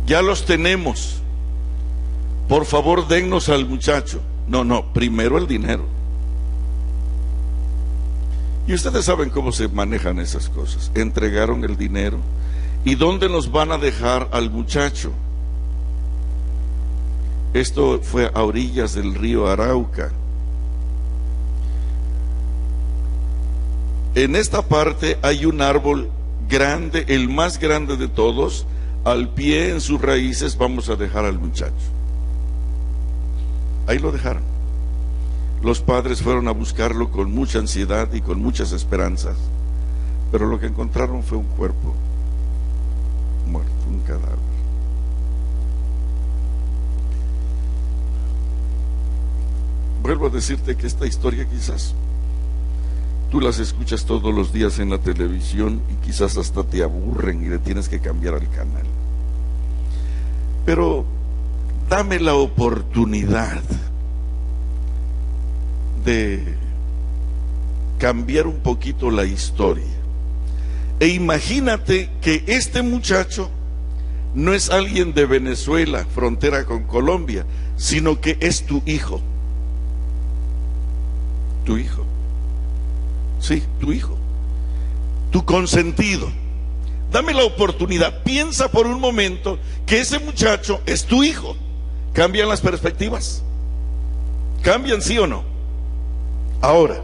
Ya los tenemos. Por favor, dennos al muchacho. No, primero el dinero. Y ustedes saben cómo se manejan esas cosas. Entregaron el dinero. ¿Y dónde nos van a dejar al muchacho? Esto fue a orillas del río Arauca. En esta parte hay un árbol grande, el más grande de todos. Al pie, en sus raíces, vamos a dejar al muchacho. Ahí lo dejaron. Los padres fueron a buscarlo con mucha ansiedad y con muchas esperanzas, pero lo que encontraron fue un cuerpo muerto, un cadáver. Vuelvo a decirte que esta historia quizás tú las escuchas todos los días en la televisión y quizás hasta te aburren y le tienes que cambiar al canal. Pero dame la oportunidad de cambiar un poquito la historia. E imagínate que este muchacho no es alguien de Venezuela, frontera con Colombia, sino que es tu hijo. Tu hijo. Sí, tu hijo. Tu consentido. Dame la oportunidad. Piensa por un momento que ese muchacho es tu hijo. ¿Cambian las perspectivas? ¿Cambian, sí o no? Ahora,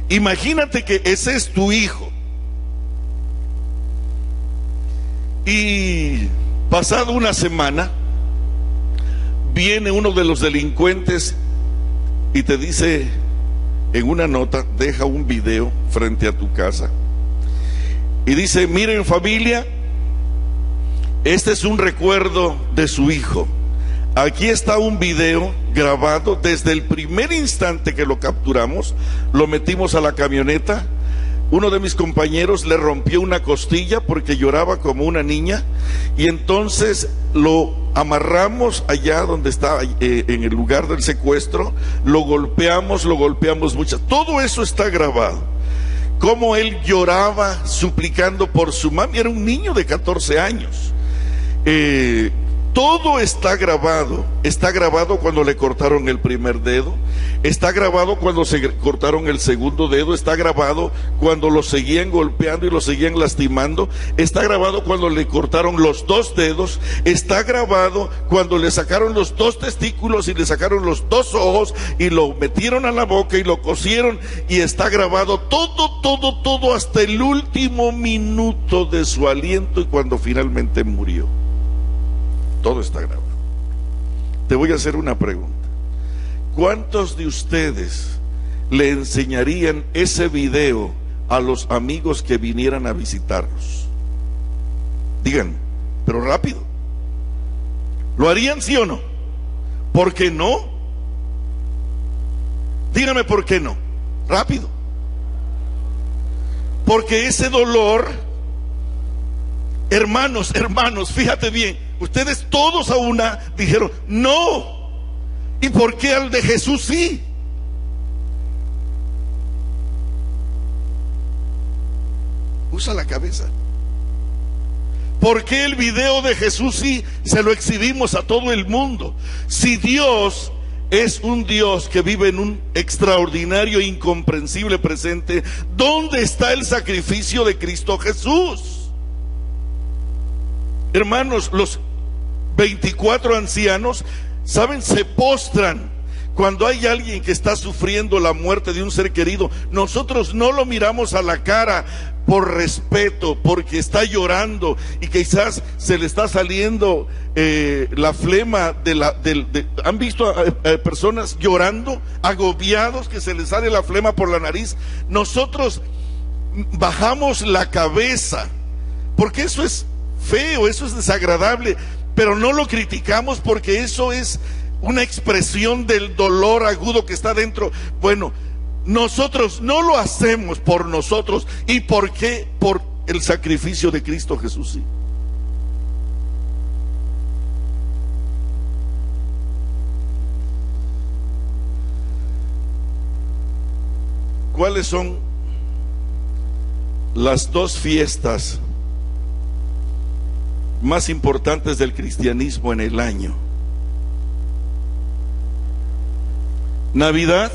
imagínate que ese es tu hijo. Y pasado una semana, viene uno de los delincuentes y te dice en una nota, deja un video frente a tu casa y dice: miren familia, este es un recuerdo de su hijo. Aquí está un video grabado desde el primer instante que lo capturamos, lo metimos a la camioneta. Uno de mis compañeros le rompió una costilla porque lloraba como una niña, y entonces lo amarramos allá donde estaba, en el lugar del secuestro, lo golpeamos mucho. Todo eso está grabado. Cómo él lloraba suplicando por su mami, era un niño de 14 años. Todo está grabado cuando le cortaron el primer dedo, está grabado cuando se cortaron el segundo dedo, está grabado cuando lo seguían golpeando y lo seguían lastimando, está grabado cuando le cortaron los 2 dedos, está grabado cuando le sacaron los 2 testículos y le sacaron los 2 ojos y lo metieron a la boca y lo cosieron, y está grabado todo hasta el último minuto de su aliento y cuando finalmente murió. Todo está grabado. Te voy a hacer una pregunta. ¿Cuántos de ustedes le enseñarían ese video a los amigos que vinieran a visitarlos? Díganme, pero rápido. ¿Lo harían, sí o no? ¿Por qué no? Díganme por qué no. Rápido. Porque ese dolor, hermanos, fíjate bien. Ustedes todos a una dijeron no. ¿Y por qué al de Jesús sí? Usa la cabeza. ¿Por qué el video de Jesús sí se lo exhibimos a todo el mundo? Si Dios es un Dios que vive en un extraordinario e incomprensible presente, ¿dónde está el sacrificio de Cristo Jesús? Hermanos, los 24 ancianos, ¿saben? Se postran cuando hay alguien que está sufriendo la muerte de un ser querido. Nosotros no lo miramos a la cara por respeto, porque está llorando y quizás se le está saliendo la flema ¿han visto a personas llorando, agobiados, que se les sale la flema por la nariz? Nosotros bajamos la cabeza porque eso es feo, eso es desagradable, pero no lo criticamos porque eso es una expresión del dolor agudo que está dentro. Bueno, nosotros no lo hacemos por nosotros. ¿Y por qué? Por el sacrificio de Cristo Jesús, sí. ¿Cuáles son las 2 fiestas más importantes del cristianismo en el año? Navidad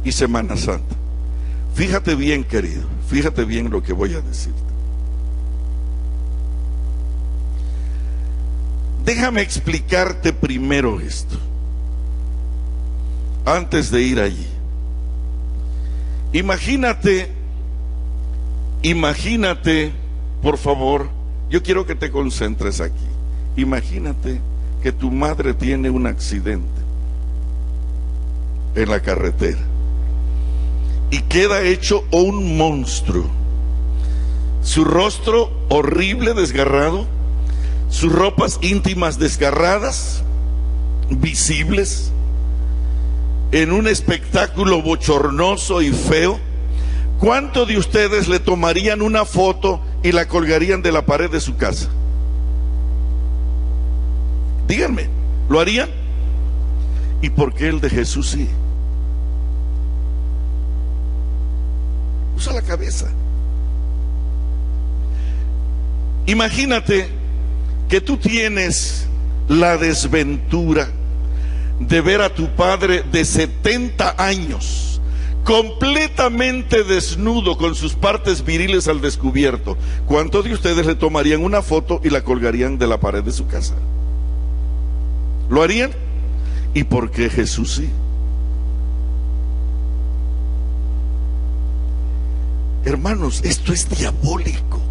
y Semana Santa. Fíjate bien, querido, fíjate bien lo que voy a decirte. Déjame explicarte primero esto, antes de ir allí. Imagínate, por favor, yo quiero que te concentres aquí. Imagínate que tu madre tiene un accidente. en la carretera y queda hecho un monstruo. Su rostro horrible, desgarrado, sus ropas íntimas desgarradas, visibles, en un espectáculo bochornoso y feo. ¿Cuántos de ustedes le tomarían una foto y la colgarían de la pared de su casa? Díganme, ¿lo harían? ¿Y por qué el de Jesús sí? Usa la cabeza. Imagínate que tú tienes la desventura de ver a tu padre de 70 años completamente desnudo, con sus partes viriles al descubierto. ¿Cuántos de ustedes le tomarían una foto y la colgarían de la pared de su casa? ¿Lo harían? ¿Y por qué Jesús sí? Hermanos, esto es diabólico.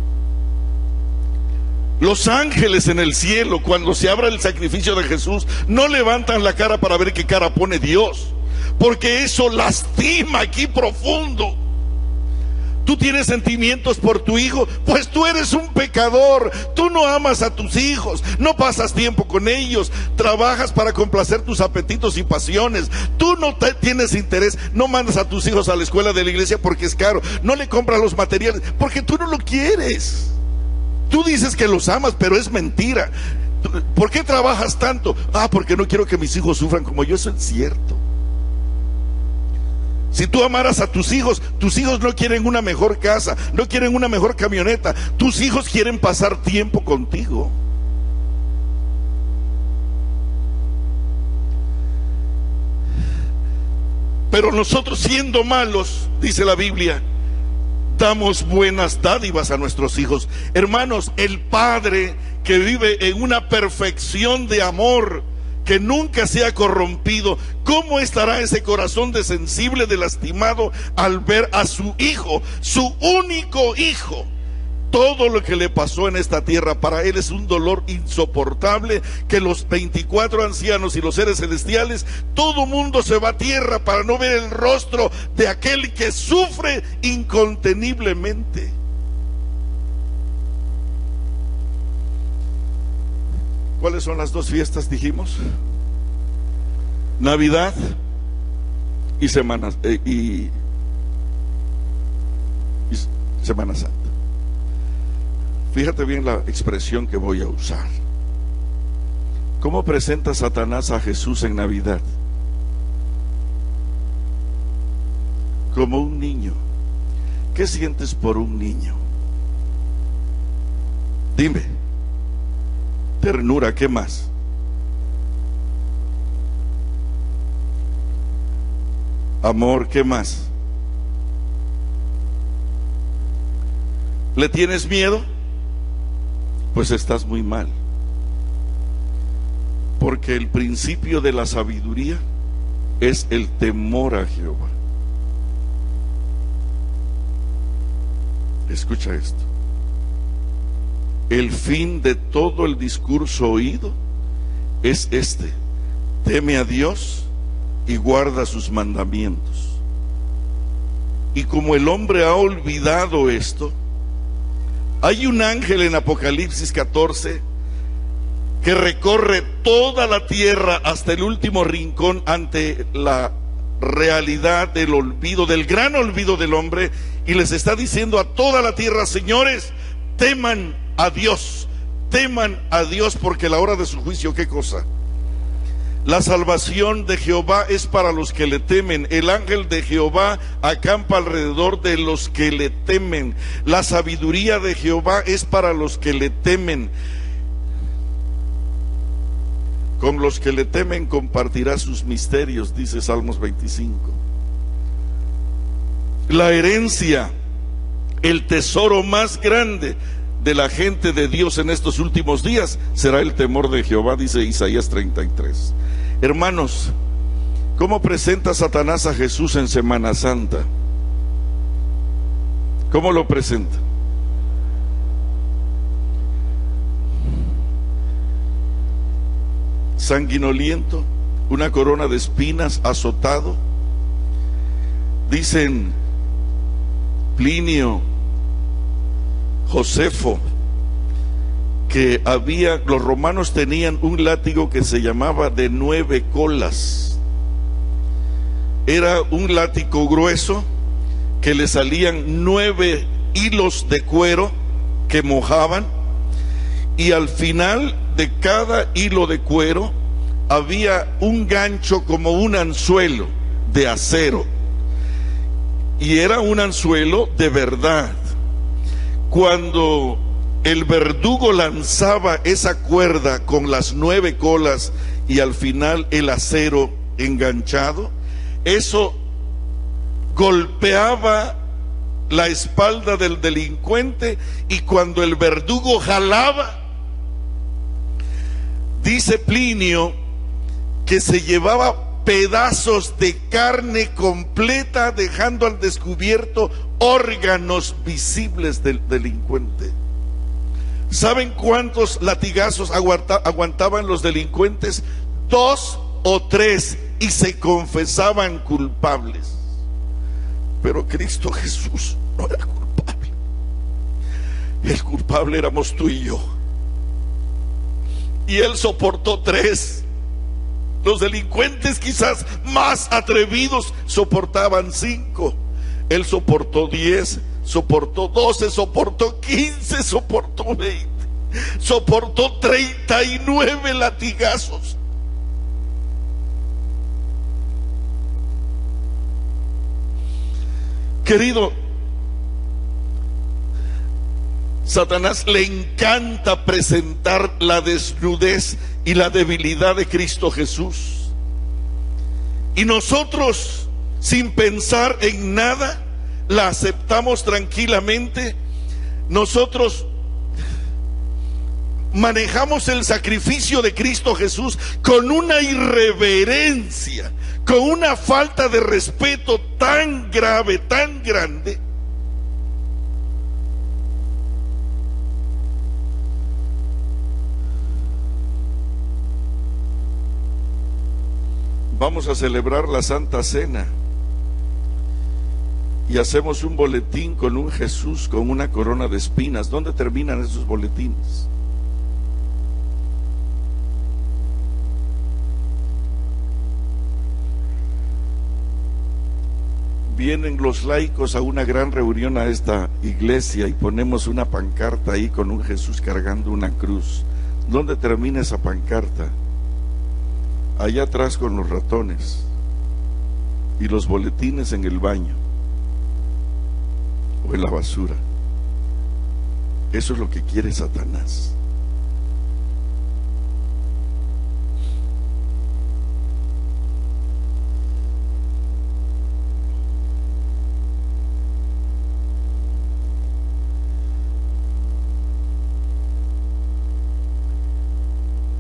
Los ángeles en el cielo, cuando se abra el sacrificio de Jesús, no levantan la cara para ver qué cara pone Dios, porque eso lastima aquí profundo. Tú tienes sentimientos por tu hijo, pues tú eres un pecador. Tú no amas a tus hijos, no pasas tiempo con ellos, trabajas para complacer tus apetitos y pasiones. Tú no tienes interés, no mandas a tus hijos a la escuela de la iglesia porque es caro, no le compras los materiales porque tú no lo quieres. Tú dices que los amas, pero es mentira. ¿Por qué trabajas tanto? Porque no quiero que mis hijos sufran como yo. Eso es cierto. Si tú amaras a tus hijos no quieren una mejor casa, no quieren una mejor camioneta. Tus hijos quieren pasar tiempo contigo. Pero nosotros, siendo malos, dice la Biblia, damos buenas dádivas a nuestros hijos. Hermanos, el padre que vive en una perfección de amor que nunca se ha corrompido, ¿cómo estará ese corazón de sensible, de lastimado, al ver a su hijo, su único hijo? Todo lo que le pasó en esta tierra para él es un dolor insoportable, que los 24 ancianos y los seres celestiales, todo mundo se va a tierra para no ver el rostro de aquel que sufre inconteniblemente. ¿Cuáles son las dos fiestas, dijimos? Navidad y Semana Santa. Fíjate bien la expresión que voy a usar. ¿Cómo presenta Satanás a Jesús en Navidad? Como un niño. ¿Qué sientes por un niño? Dime. Ternura, ¿qué más? Amor, ¿qué más? ¿Le tienes miedo? Pues estás muy mal, porque el principio de la sabiduría es el temor a Jehová. Escucha esto: el fin de todo el discurso oído es este: teme a Dios y guarda sus mandamientos. Y como el hombre ha olvidado esto, hay un ángel en Apocalipsis 14 que recorre toda la tierra hasta el último rincón ante la realidad del olvido, del gran olvido del hombre, y les está diciendo a toda la tierra: señores, teman a Dios, porque la hora de su juicio, ¿qué cosa? La salvación de Jehová es para los que le temen. El ángel de Jehová acampa alrededor de los que le temen. La sabiduría de Jehová es para los que le temen. Con los que le temen compartirá sus misterios, dice Salmos 25. La herencia, el tesoro más grande de la gente de Dios en estos últimos días será el temor de Jehová, dice Isaías 33. Hermanos, ¿cómo presenta Satanás a Jesús en Semana Santa? ¿Cómo lo presenta? Sanguinoliento, una corona de espinas, azotado, Dicen Plinio, Josefo, que los romanos tenían un látigo que se llamaba de 9 colas. Era un látigo grueso que le salían 9 hilos de cuero que mojaban, y al final de cada hilo de cuero había un gancho como un anzuelo de acero, y era un anzuelo de verdad. Cuando el verdugo lanzaba esa cuerda con las 9 colas y al final el acero enganchado, eso golpeaba la espalda del delincuente, y cuando el verdugo jalaba, dice Plinio que se llevaba pedazos de carne completa, dejando al descubierto órganos visibles del delincuente. ¿Saben cuántos latigazos aguantaban los delincuentes? 2 o 3, y se confesaban culpables. Pero Cristo Jesús no era culpable. El culpable éramos tú y yo. Y Él soportó 3. Los delincuentes, quizás más atrevidos, soportaban 5. Él soportó 10, soportó 12, soportó 15, soportó 20, soportó 39 latigazos. Querido, Satanás le encanta presentar la desnudez y la debilidad de Cristo Jesús. Y nosotros, sin pensar en nada, la aceptamos tranquilamente. Nosotros manejamos el sacrificio de Cristo Jesús con una irreverencia, con una falta de respeto tan grave, tan grande. Vamos a celebrar la Santa Cena y hacemos un boletín con un Jesús con una corona de espinas. ¿Dónde terminan esos boletines? Vienen los laicos a una gran reunión a esta iglesia y ponemos una pancarta ahí con un Jesús cargando una cruz. ¿Dónde termina esa pancarta? Allá atrás con los ratones y los boletines en el baño o en la basura. Eso es lo que quiere Satanás.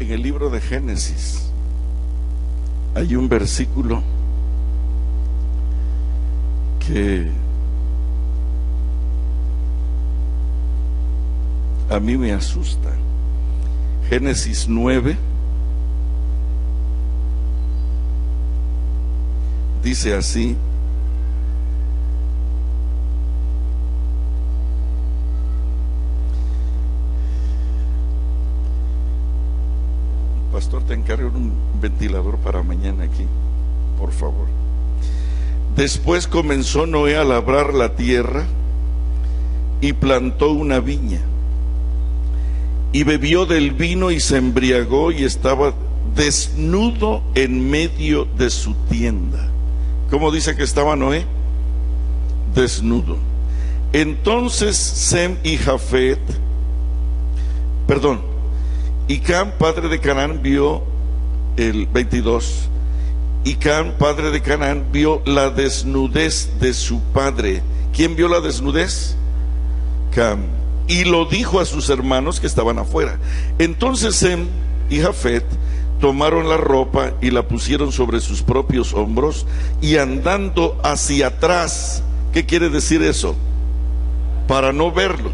En el libro de Génesis hay un versículo que a mí me asusta. Génesis 9 dice así: pastor, te encargo un ventilador para mañana aquí, por favor. Después comenzó Noé a labrar la tierra y plantó una viña y bebió del vino y se embriagó y estaba desnudo en medio de su tienda. ¿Cómo dice que estaba Noé? Desnudo. Entonces Sem y Jafet, y Cam, padre de Canaán, vio el 22. Y Cam, padre de Canaán, vio la desnudez de su padre. ¿Quién vio la desnudez? Cam. Y lo dijo a sus hermanos que estaban afuera. Entonces Sem y Jafet tomaron la ropa y la pusieron sobre sus propios hombros, y andando hacia atrás. ¿Qué quiere decir eso? Para no verlo.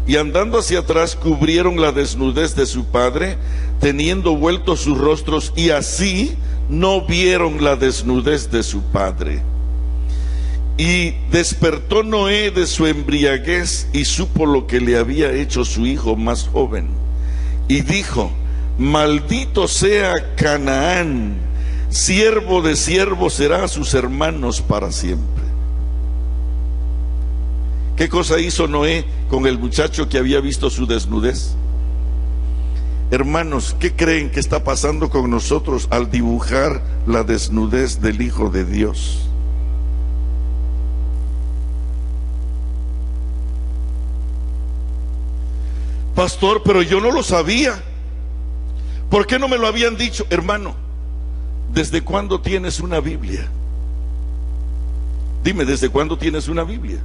Y andando hacia atrás cubrieron la desnudez de su padre, teniendo vueltos sus rostros, y así no vieron la desnudez de su padre. Y despertó Noé de su embriaguez y supo lo que le había hecho su hijo más joven. Y dijo: maldito sea Canaán, siervo de siervos será a sus hermanos para siempre. ¿Qué cosa hizo Noé con el muchacho que había visto su desnudez? Hermanos, ¿qué creen que está pasando con nosotros al dibujar la desnudez del Hijo de Dios? Pastor, pero yo no lo sabía. ¿Por qué no me lo habían dicho? Hermano, ¿desde cuándo tienes una Biblia? Dime, ¿desde cuándo tienes una Biblia?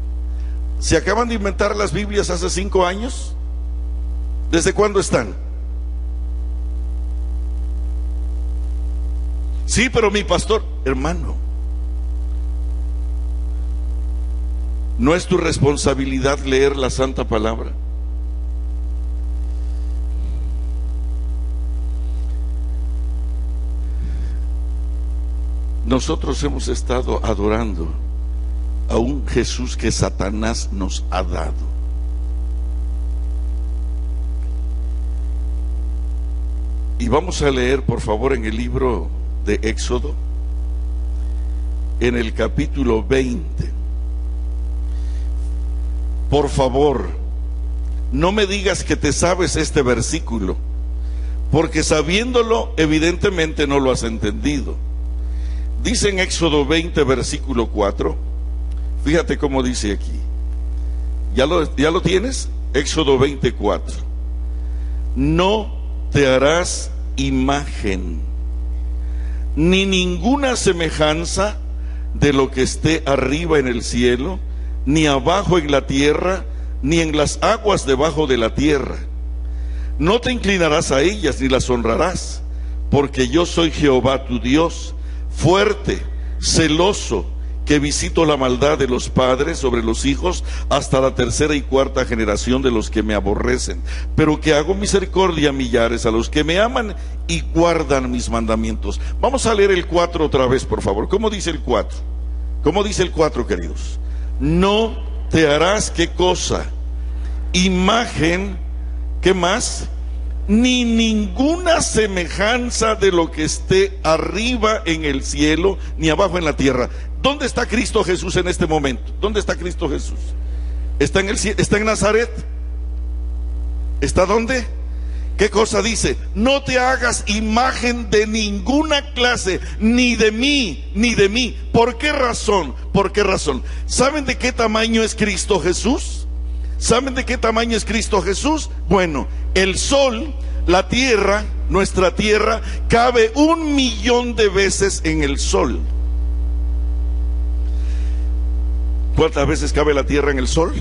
¿Se acaban de inventar las Biblias hace 5 años? ¿Desde cuándo están? Sí, pero mi pastor, hermano, ¿no es tu responsabilidad leer la Santa Palabra? Nosotros hemos estado adorando a un Jesús que Satanás nos ha dado. Y vamos a leer, por favor, en el libro de Éxodo, en el capítulo 20. Por favor, no me digas que te sabes este versículo, porque sabiéndolo, evidentemente no lo has entendido. Dice en Éxodo 20, versículo 4, fíjate cómo dice aquí. ¿Ya lo tienes? Éxodo 24. No te harás imagen, ni ninguna semejanza de lo que esté arriba en el cielo, ni abajo en la tierra, ni en las aguas debajo de la tierra. No te inclinarás a ellas, ni las honrarás, porque yo soy Jehová tu Dios, fuerte, celoso, que visito la maldad de los padres sobre los hijos hasta la 3ª y 4ª generación de los que me aborrecen, pero que hago misericordia a millares, a los que me aman y guardan mis mandamientos. Vamos a leer el 4 otra vez, por favor. ¿Cómo dice el 4? ¿Cómo dice el 4, queridos? No te harás, ¿qué cosa? Imagen, ¿qué más? Ni ninguna semejanza de lo que esté arriba en el cielo, ni abajo en la tierra. ¿Dónde está Cristo Jesús en este momento? ¿Dónde está Cristo Jesús? ¿Está en el cielo? ¿Está en Nazaret? ¿Está dónde? ¿Qué cosa dice? No te hagas imagen de ninguna clase, ni de mí, ni de mí. ¿Por qué razón? ¿Por qué razón? ¿Saben de qué tamaño es Cristo Jesús? ¿Saben de qué tamaño es Cristo Jesús? Bueno, el sol, la tierra, nuestra tierra, cabe 1.000.000 de veces en el sol. ¿Cuántas veces cabe la tierra en el sol?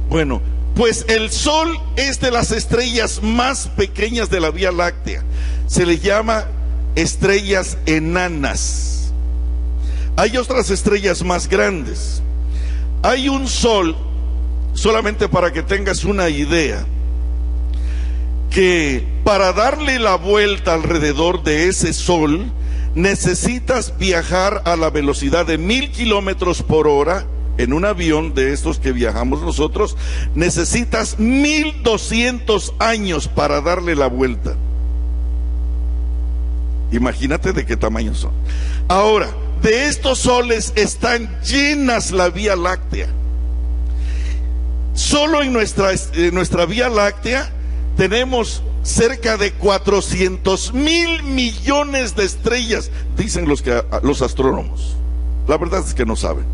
Bueno, pues el sol es de las estrellas más pequeñas de la Vía Láctea. Se le llama estrellas enanas. Hay otras estrellas más grandes. Hay un sol, solamente para que tengas una idea, que para darle la vuelta alrededor de ese sol necesitas viajar a la velocidad de 1.000 kilómetros por hora. En un avión de estos que viajamos nosotros, necesitas 1.200 años para darle la vuelta. Imagínate de qué tamaño son. Ahora, de estos soles están llenas la Vía Láctea. Solo en nuestra Vía Láctea tenemos cerca de 400.000 millones de estrellas, dicen los astrónomos. La verdad es que no saben.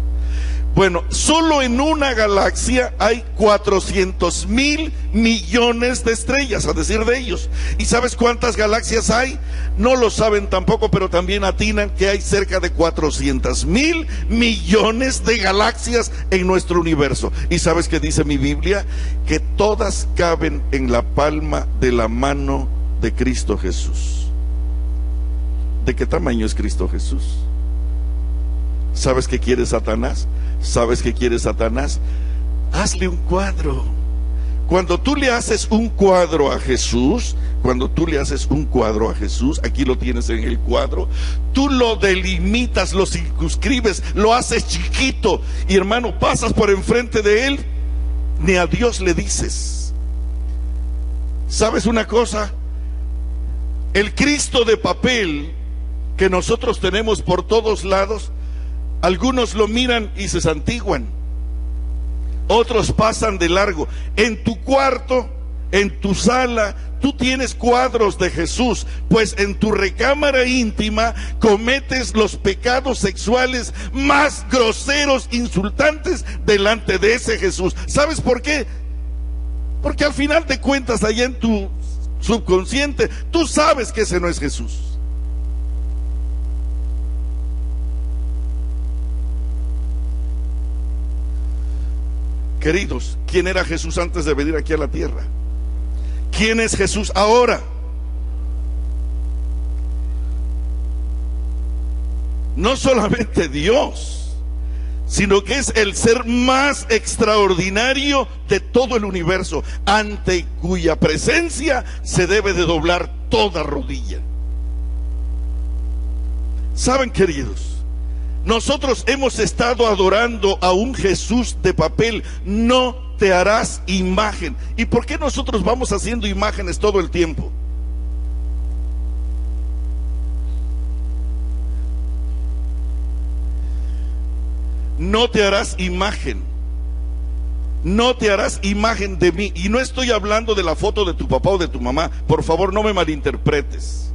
Bueno, solo en una galaxia hay 400.000 millones de estrellas, a decir de ellos. ¿Y sabes cuántas galaxias hay? No lo saben tampoco, pero también atinan que hay cerca de 400.000 millones de galaxias en nuestro universo. ¿Y sabes qué dice mi Biblia? Que todas caben en la palma de la mano de Cristo Jesús. ¿De qué tamaño es Cristo Jesús? ¿Sabes qué quiere Satanás? ¿Sabes qué quiere Satanás? Hazle un cuadro. Cuando tú le haces un cuadro a Jesús, Cuando tú le haces un cuadro a Jesús, aquí lo tienes en el cuadro, tú lo delimitas, lo circunscribes, lo haces chiquito, y hermano, pasas por enfrente de él, ni a Dios le dices. ¿Sabes una cosa? El Cristo de papel que nosotros tenemos por todos lados, algunos lo miran y se santiguan, otros pasan de largo. En tu cuarto, en tu sala, tú tienes cuadros de Jesús, pues en tu recámara íntima cometes los pecados sexuales más groseros, insultantes delante de ese Jesús. ¿Sabes por qué? Porque al final de cuentas, allá en tu subconsciente, tú sabes que ese no es Jesús. Queridos, ¿quién era Jesús antes de venir aquí a la tierra? ¿Quién es Jesús ahora? No solamente Dios, sino que es el ser más extraordinario de todo el universo, ante cuya presencia se debe de doblar toda rodilla. ¿Saben, queridos? Nosotros hemos estado adorando a un Jesús de papel. No te harás imagen. ¿Y por qué nosotros vamos haciendo imágenes todo el tiempo? No te harás imagen. No te harás imagen de mí. Y no estoy hablando de la foto de tu papá o de tu mamá. Por favor, no me malinterpretes.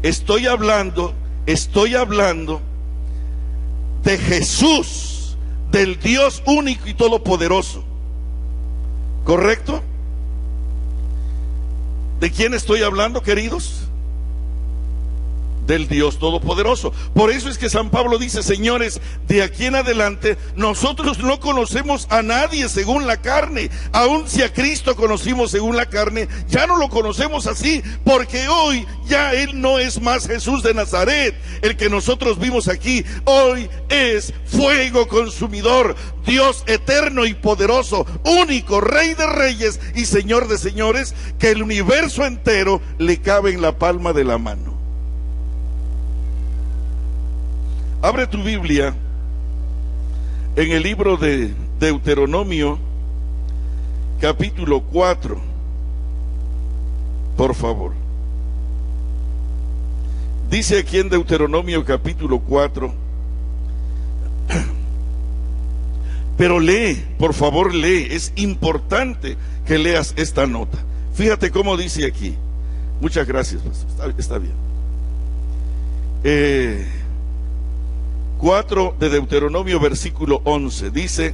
Estoy hablando de Jesús, del Dios único y todopoderoso. ¿Correcto? ¿De quién estoy hablando, queridos? Del Dios todopoderoso. Por eso es que San Pablo dice: señores, de aquí en adelante nosotros no conocemos a nadie según la carne. Aun si a Cristo conocimos según la carne, ya no lo conocemos así, porque hoy ya Él no es más Jesús de Nazaret, el que nosotros vimos aquí. Hoy es fuego consumidor, Dios eterno y poderoso, único, Rey de reyes y Señor de señores, que el universo entero le cabe en la palma de la mano. Abre tu Biblia en el libro de Deuteronomio, capítulo 4, por favor. Dice aquí en Deuteronomio capítulo 4, pero lee, por favor lee, es importante que leas esta nota. Fíjate cómo dice aquí. Muchas gracias, está bien. 4 de Deuteronomio, versículo 11, dice: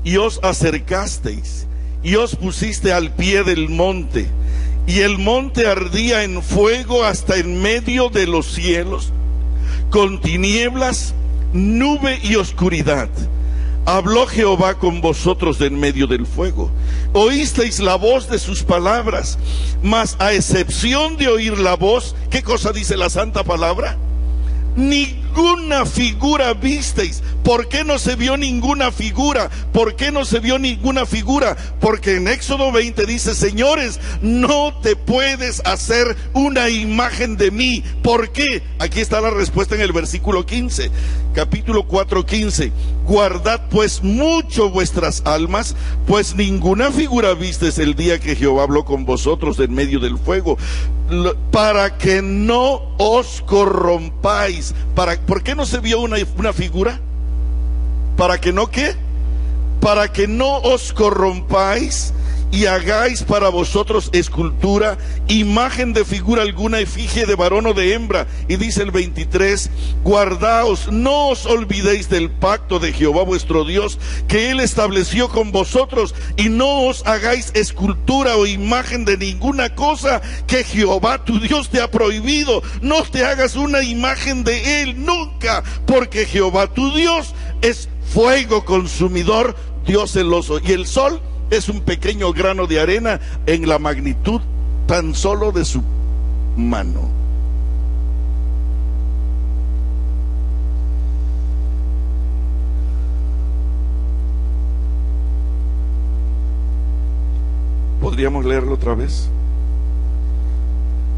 y os acercasteis y os pusiste al pie del monte, y el monte ardía en fuego hasta en medio de los cielos, con tinieblas, nube y oscuridad. Habló Jehová con vosotros de en medio del fuego. Oísteis la voz de sus palabras, mas a excepción de oír la voz, ¿qué cosa dice la santa palabra? Ninguna figura visteis. ¿Por qué no se vio ninguna figura? ¿Por qué no se vio ninguna figura? Porque en Éxodo 20 dice: señores, no te puedes hacer una imagen de mí. ¿Por qué? Aquí está la respuesta en el versículo 15, capítulo 4, 15. Guardad pues mucho vuestras almas, pues ninguna figura visteis el día que Jehová habló con vosotros en medio del fuego, para que no os corrompáis. ¿Por qué no se vio una figura? ¿Para que no qué? Para que no os corrompáis y hagáis para vosotros escultura, imagen de figura alguna, efigie de varón o de hembra. Y dice el 23: guardaos, no os olvidéis del pacto de Jehová vuestro Dios, que Él estableció con vosotros, y no os hagáis escultura o imagen de ninguna cosa que Jehová tu Dios te ha prohibido. No te hagas una imagen de Él nunca, porque Jehová tu Dios es fuego consumidor, Dios celoso. Y el sol es un pequeño grano de arena en la magnitud tan solo de su mano. ¿Podríamos leerlo otra vez?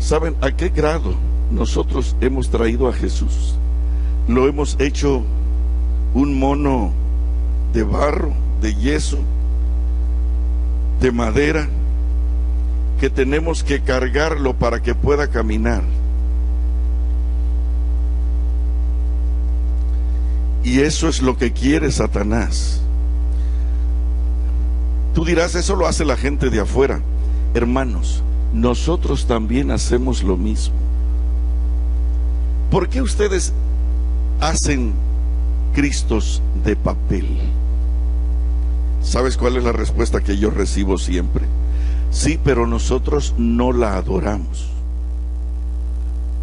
¿Saben a qué grado nosotros hemos traído a Jesús? Lo hemos hecho un mono de barro, de yeso, de madera, que tenemos que cargarlo para que pueda caminar. Y eso es lo que quiere Satanás. Tú dirás, eso lo hace la gente de afuera. Hermanos, nosotros también hacemos lo mismo. ¿Por qué ustedes hacen Cristos de papel? ¿Sabes cuál es la respuesta que yo recibo siempre? Sí, pero nosotros no la adoramos.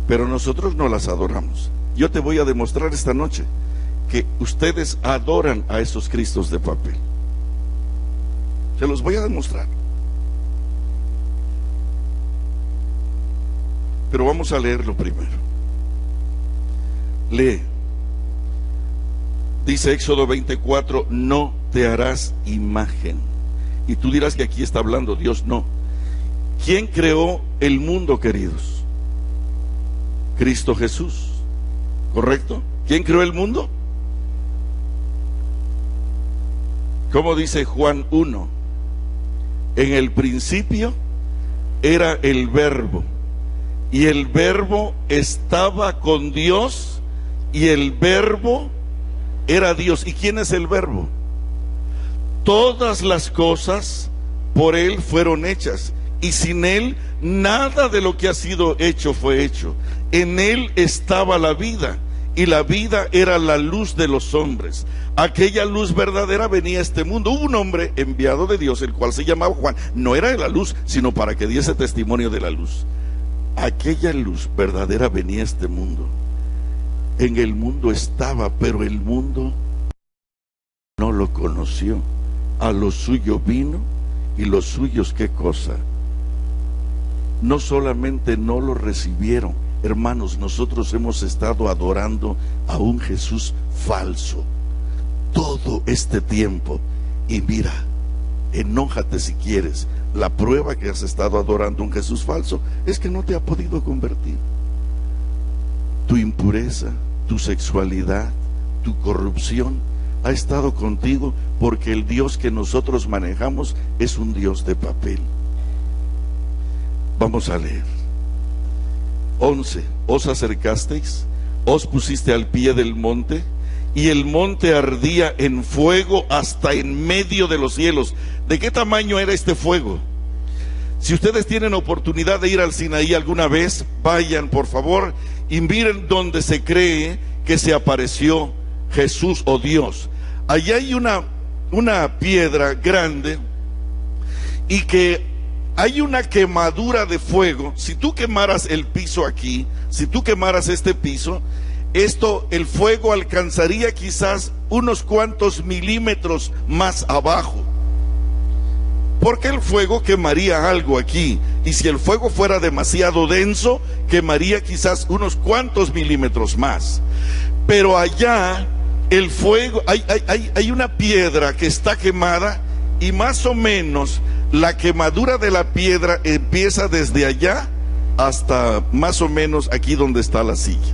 Pero nosotros no las adoramos. Yo te voy a demostrar esta noche que ustedes adoran a esos Cristos de papel. Se los voy a demostrar. Pero vamos a leerlo primero. Lee. Dice Éxodo 24, no te harás imagen. Y tú dirás que aquí está hablando Dios. No. ¿Quién creó el mundo, queridos? Cristo Jesús. ¿Correcto? ¿Quién creó el mundo? ¿Cómo dice Juan 1? En el principio era el Verbo, y el Verbo estaba con Dios, y el Verbo era Dios. ¿Y quién es el Verbo? Todas las cosas por Él fueron hechas, y sin Él nada de lo que ha sido hecho fue hecho. En Él estaba la vida, y la vida era la luz de los hombres. Aquella luz verdadera venía a este mundo. Hubo un hombre enviado de Dios, el cual se llamaba Juan. No era de la luz, sino para que diese testimonio de la luz. Aquella luz verdadera venía a este mundo. En el mundo estaba, pero el mundo no lo conoció. A lo suyo vino, y los suyos, ¿qué cosa? No solamente no lo recibieron. Hermanos, nosotros hemos estado adorando a un Jesús falso todo este tiempo. Y mira, enójate si quieres, la prueba que has estado adorando a un Jesús falso es que no te ha podido convertir. Tu impureza, tu sexualidad, tu corrupción ha estado contigo, porque el Dios que nosotros manejamos es un Dios de papel. Vamos a leer. 11. Os acercasteis, os pusiste al pie del monte, y el monte ardía en fuego hasta en medio de los cielos. ¿De qué tamaño era este fuego? Si ustedes tienen oportunidad de ir al Sinaí alguna vez, vayan por favor y miren donde se cree que se apareció Jesús o Dios. Allí hay una piedra grande, y que hay una quemadura de fuego. Si tú quemaras el piso aquí, si tú quemaras este piso, el fuego alcanzaría quizás unos cuantos milímetros más abajo, porque el fuego quemaría algo aquí, y si el fuego fuera demasiado denso, quemaría quizás unos cuantos milímetros más. Pero allá el fuego, hay una piedra que está quemada, y más o menos la quemadura de la piedra empieza desde allá hasta más o menos aquí donde está la silla.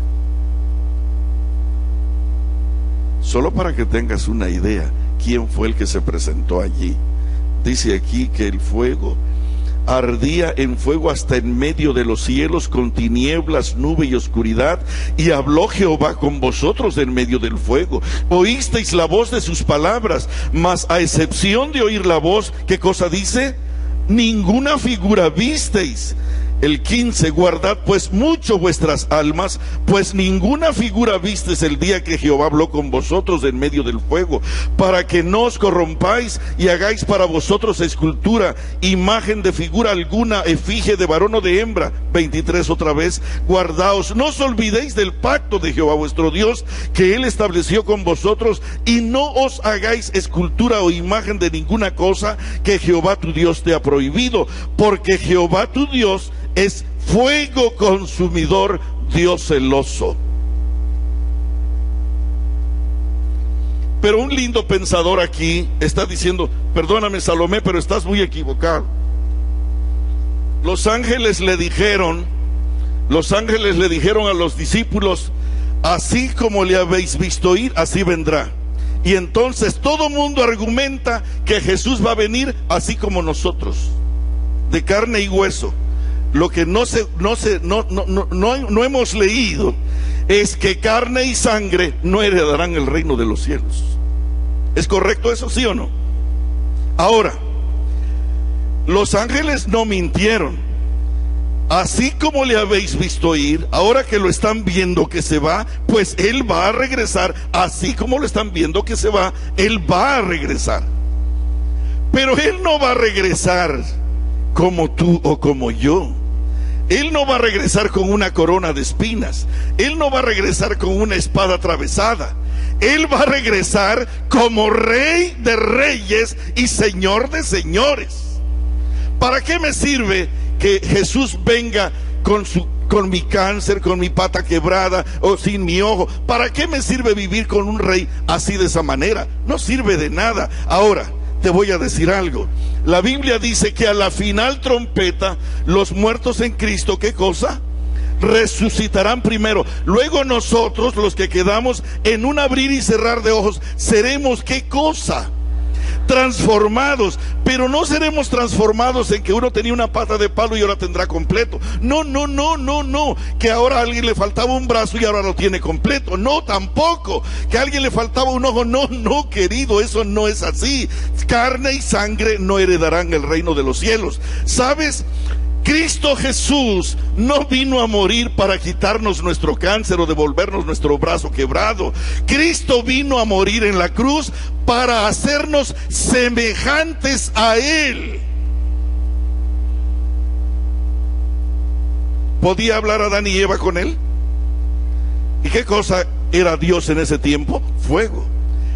Solo para que tengas una idea, ¿quién fue el que se presentó allí? Dice aquí que el fuego ardía en fuego hasta en medio de los cielos, con tinieblas, nube y oscuridad, y habló Jehová con vosotros en medio del fuego. Oísteis la voz de sus palabras, mas a excepción de oír la voz, ¿qué cosa dice? Ninguna figura visteis. El 15, guardad pues mucho vuestras almas, pues ninguna figura visteis el día que Jehová habló con vosotros en medio del fuego, para que no os corrompáis y hagáis para vosotros escultura, imagen de figura alguna, efigie de varón o de hembra. 23 otra vez, guardaos, no os olvidéis del pacto de Jehová vuestro Dios, que Él estableció con vosotros, y no os hagáis escultura o imagen de ninguna cosa que Jehová tu Dios te ha prohibido, porque Jehová tu Dios es fuego consumidor, Dios celoso. Pero un lindo pensador aquí está diciendo: perdóname, Salomé, pero estás muy equivocado. Los ángeles le dijeron Los ángeles le dijeron a los discípulos: así como le habéis visto ir, así vendrá. Y entonces todo mundo argumenta que Jesús va a venir así como nosotros, de carne y hueso. Lo que no hemos leído es que carne y sangre no heredarán el reino de los cielos. ¿Es correcto eso, sí o no? Ahora, los ángeles no mintieron. Así como le habéis visto ir, ahora que lo están viendo que se va, pues Él va a regresar. Así como lo están viendo que se va, Él va a regresar. Pero Él no va a regresar como tú o como yo. Él no va a regresar con una corona de espinas. Él no va a regresar con una espada atravesada. Él va a regresar como Rey de reyes y Señor de señores. ¿Para qué me sirve que Jesús venga con mi cáncer, con mi pata quebrada o sin mi ojo? ¿Para qué me sirve vivir con un rey así, de esa manera? No sirve de nada. Ahora, te voy a decir algo. La Biblia dice que a la final trompeta, los muertos en Cristo, ¿qué cosa? Resucitarán primero. Luego nosotros, los que quedamos, en un abrir y cerrar de ojos, seremos ¿qué cosa? Transformados. Pero no seremos transformados en que uno tenía una pata de palo y ahora tendrá completo. No, que ahora a alguien le faltaba un brazo y ahora lo tiene completo. No, tampoco. Que a alguien le faltaba un ojo. No, querido, eso no es así. Carne y sangre no heredarán el reino de los cielos. ¿Sabes? Cristo Jesús no vino a morir para quitarnos nuestro cáncer o devolvernos nuestro brazo quebrado. Cristo vino a morir en la cruz para hacernos semejantes a Él. ¿Podía hablar Adán y Eva con Él? ¿Y qué cosa era Dios en ese tiempo? Fuego.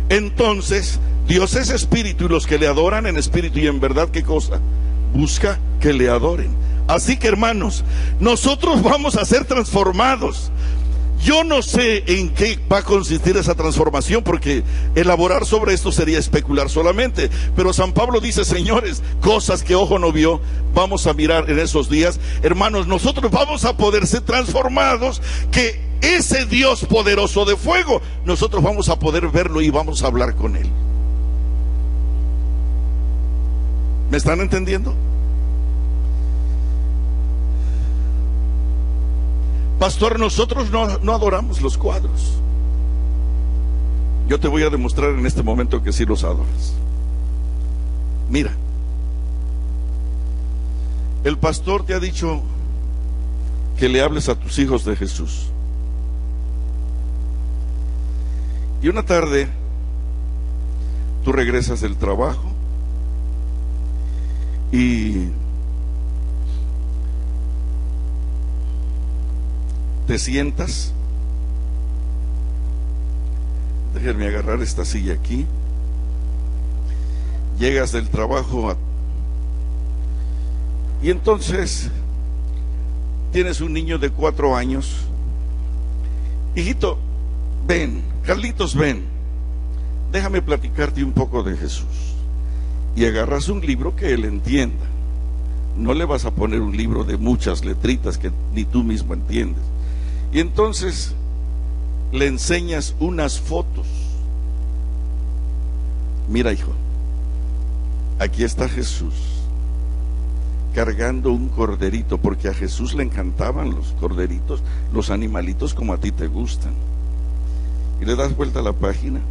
Entonces, Dios es espíritu, y los que le adoran en espíritu y en verdad, ¿qué cosa? Busca que le adoren. Así que, hermanos, nosotros vamos a ser transformados. Yo no sé en qué va a consistir esa transformación, porque elaborar sobre esto sería especular solamente. Pero San Pablo dice: señores, cosas que ojo no vio, vamos a mirar en esos días. Hermanos, nosotros vamos a poder ser transformados, que ese Dios poderoso de fuego, nosotros vamos a poder verlo y vamos a hablar con Él. ¿Me están entendiendo? Pastor, nosotros no adoramos los cuadros. Yo te voy a demostrar en este momento que sí los adoras. Mira, el pastor te ha dicho que le hables a tus hijos de Jesús. Y una tarde tú regresas del trabajo y te sientas. Déjenme agarrar esta silla aquí. Llegas del trabajo y entonces tienes un niño de 4 años. Hijito, ven. Carlitos, ven. Déjame platicarte un poco de Jesús. Y agarras un libro que él entienda. No le vas a poner un libro de muchas letritas que ni tú mismo entiendes. Y entonces le enseñas unas fotos. Mira, hijo, aquí está Jesús cargando un corderito, porque a Jesús le encantaban los corderitos, los animalitos como a ti te gustan. Y le das vuelta a la página.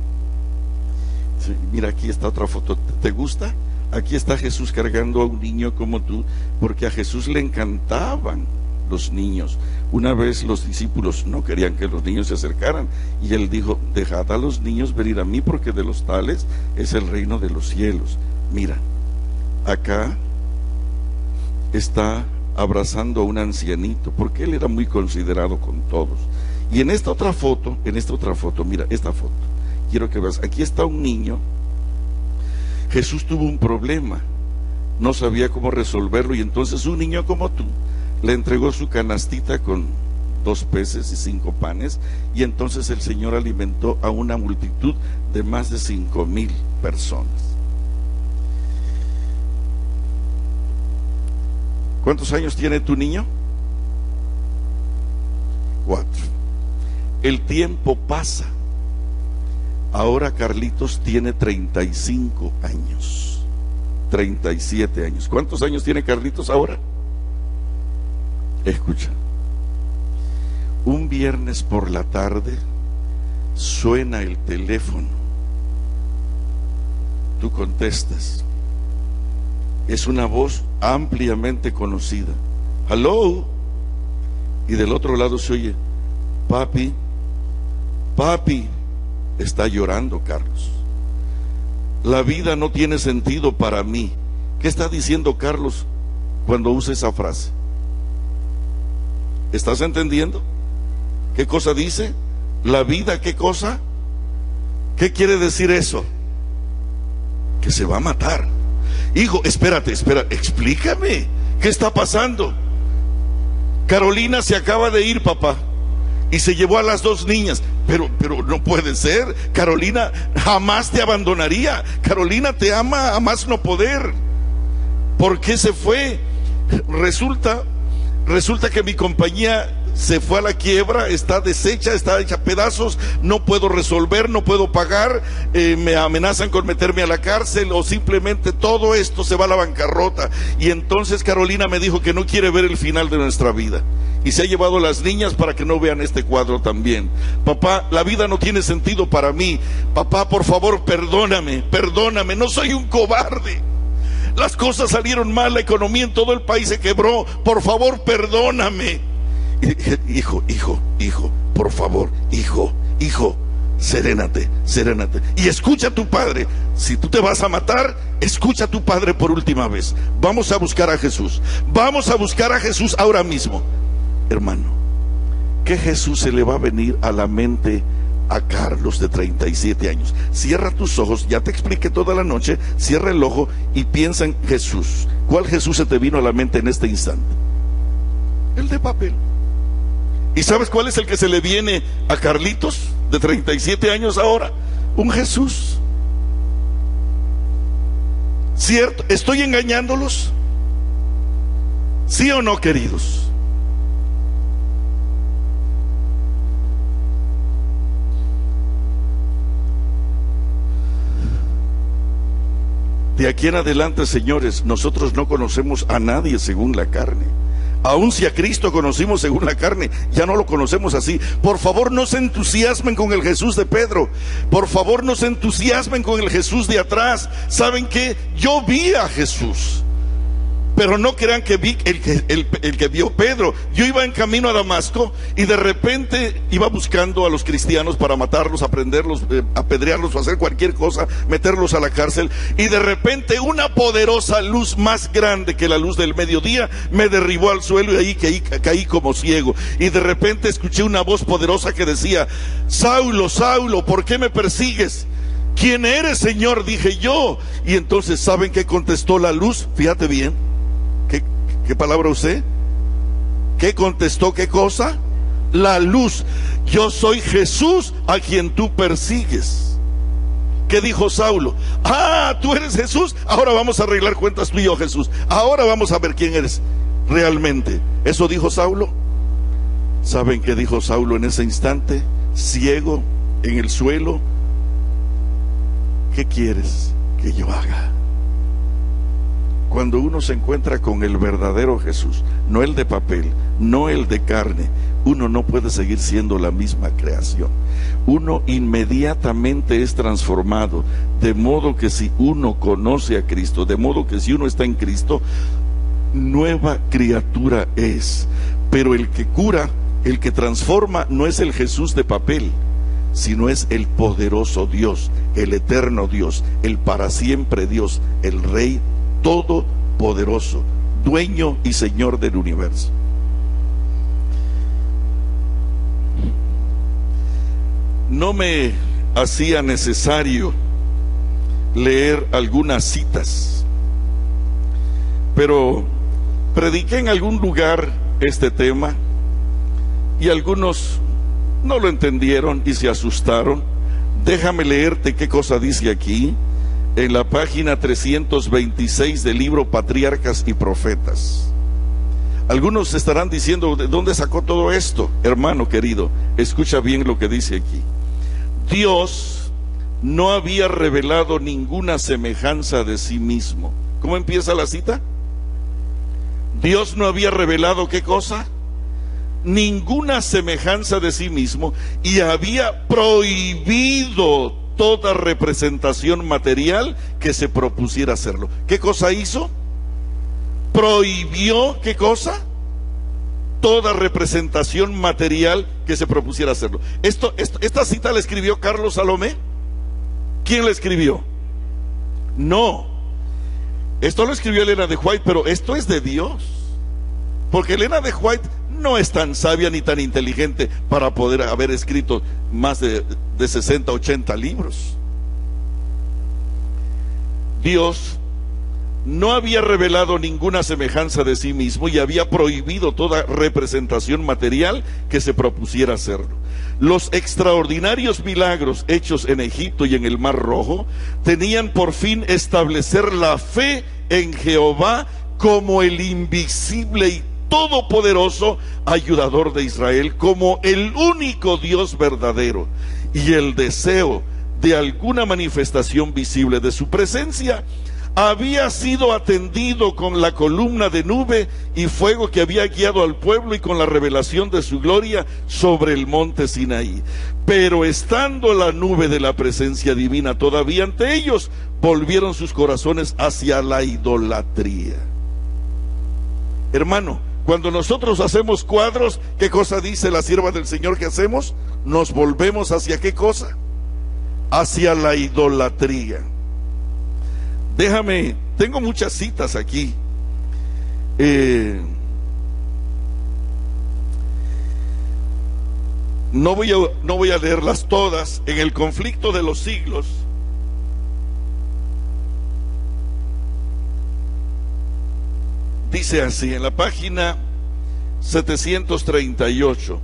Sí, mira, aquí está otra foto. ¿Te gusta? Aquí está Jesús cargando a un niño como tú, porque a Jesús le encantaban los niños. Una vez los discípulos no querían que los niños se acercaran, y él dijo: dejad a los niños venir a mí, porque de los tales es el reino de los cielos. Mira, acá está abrazando a un ancianito, porque él era muy considerado con todos. Y en esta otra foto, mira esta foto, quiero que veas, aquí está un niño. Jesús tuvo un problema, no sabía cómo resolverlo, y entonces un niño como tú le entregó su canastita con 2 peces y 5 panes, y entonces el Señor alimentó a una multitud de más de 5,000 personas. ¿Cuántos años tiene tu niño? 4. El tiempo pasa. Ahora Carlitos tiene 35 años, 37 años. ¿Cuántos años tiene Carlitos ahora? Escucha. Un viernes por la tarde suena el teléfono. Tú contestas. Es una voz ampliamente conocida. Hello. Y del otro lado se oye: papi, papi. Está llorando Carlos. La vida no tiene sentido para mí. ¿Qué está diciendo Carlos cuando usa esa frase? ¿Estás entendiendo? ¿Qué cosa dice? La vida, ¿qué cosa? ¿Qué quiere decir eso? Que se va a matar. Hijo, espérate, explícame. ¿Qué está pasando? Carolina se acaba de ir, papá, y se llevó a las 2 niñas. Pero no puede ser. Carolina jamás te abandonaría. Carolina te ama a más no poder. ¿Por qué se fue? Resulta que mi compañía se fue a la quiebra, está deshecha, está hecha pedazos, no puedo resolver, no puedo pagar, me amenazan con meterme a la cárcel, o simplemente todo esto se va a la bancarrota. Y entonces Carolina me dijo que no quiere ver el final de nuestra vida, y se ha llevado a las niñas para que no vean este cuadro también. Papá, la vida no tiene sentido para mí. Papá, por favor, perdóname, no soy un cobarde. Las cosas salieron mal, la economía en todo el país se quebró. Por favor, perdóname. Hijo, por favor, hijo, serénate. Y escucha a tu padre. Si tú te vas a matar, escucha a tu padre por última vez. Vamos a buscar a Jesús. Vamos a buscar a Jesús ahora mismo. Hermano, ¿qué Jesús se le va a venir a la mente a Carlos de 37 años? Cierra tus ojos, ya te expliqué toda la noche. Cierra el ojo y piensa en Jesús. ¿Cuál Jesús se te vino a la mente en este instante? El de papel. ¿Y sabes cuál es el que se le viene a Carlitos de 37 años ahora? Un Jesús. ¿Cierto? ¿Estoy engañándolos? ¿Sí o no, queridos? De aquí en adelante, señores, nosotros no conocemos a nadie según la carne. Aun si a Cristo conocimos según la carne, ya no lo conocemos así. Por favor, no se entusiasmen con el Jesús de Pedro. Por favor, no se entusiasmen con el Jesús de atrás. ¿Saben qué? Yo vi a Jesús, pero no crean que vi el que vio Pedro. Yo iba en camino a Damasco y de repente iba buscando a los cristianos para matarlos, aprenderlos, apedrearlos o hacer cualquier cosa, meterlos a la cárcel. Y de repente una poderosa luz más grande que la luz del mediodía me derribó al suelo, y ahí caí como ciego. Y de repente escuché una voz poderosa que decía: Saulo, Saulo, ¿por qué me persigues? ¿Quién eres, Señor?, dije yo. Y entonces, ¿saben qué contestó la luz? Fíjate bien. ¿Qué palabra usé? ¿Qué contestó? ¿Qué cosa? La luz. Yo soy Jesús a quien tú persigues. ¿Qué dijo Saulo? Ah, tú eres Jesús. Ahora vamos a arreglar cuentas tú y yo, Jesús. Ahora vamos a ver quién eres realmente. ¿Eso dijo Saulo? ¿Saben qué dijo Saulo en ese instante? Ciego, en el suelo. ¿Qué quieres que yo haga? Cuando uno se encuentra con el verdadero Jesús, no el de papel, no el de carne, uno no puede seguir siendo la misma creación. Uno inmediatamente es transformado, de modo que si uno conoce a Cristo, de modo que si uno está en Cristo, nueva criatura es. Pero el que cura, el que transforma, no es el Jesús de papel, sino es el poderoso Dios, el eterno Dios, el para siempre Dios, el Rey todopoderoso, dueño y señor del universo. No me hacía necesario leer algunas citas, pero prediqué en algún lugar este tema y algunos no lo entendieron y se asustaron. Déjame leerte qué cosa dice aquí en la página 326 del libro Patriarcas y Profetas. Algunos estarán diciendo, ¿de dónde sacó todo esto? Hermano querido, escucha bien lo que dice aquí. Dios no había revelado ninguna semejanza de sí mismo. ¿Cómo empieza la cita? Dios no había revelado ¿qué cosa? Ninguna semejanza de sí mismo, y había prohibido toda representación material que se propusiera hacerlo. ¿Qué cosa hizo? Prohibió, ¿qué cosa? Toda representación material que se propusiera hacerlo. Esta cita la escribió Carlos Salomé. ¿Quién la escribió? No. Esto lo escribió Elena de White, pero esto es de Dios. Porque Elena de White no es tan sabia ni tan inteligente para poder haber escrito más de 60, 80 libros. Dios no había revelado ninguna semejanza de sí mismo y había prohibido toda representación material que se propusiera hacerlo. Los extraordinarios milagros hechos en Egipto y en el Mar Rojo tenían por fin establecer la fe en Jehová como el invisible y todopoderoso ayudador de Israel, como el único Dios verdadero, y el deseo de alguna manifestación visible de su presencia había sido atendido con la columna de nube y fuego que había guiado al pueblo y con la revelación de su gloria sobre el monte Sinaí. Pero estando la nube de la presencia divina todavía ante ellos, volvieron sus corazones hacia la idolatría. Hermano, cuando nosotros hacemos cuadros, ¿qué cosa dice la sierva del Señor que hacemos? Nos volvemos hacia ¿qué cosa? Hacia la idolatría. Tengo muchas citas aquí. No voy a leerlas todas. En el conflicto de los siglos, dice así, en la página 738.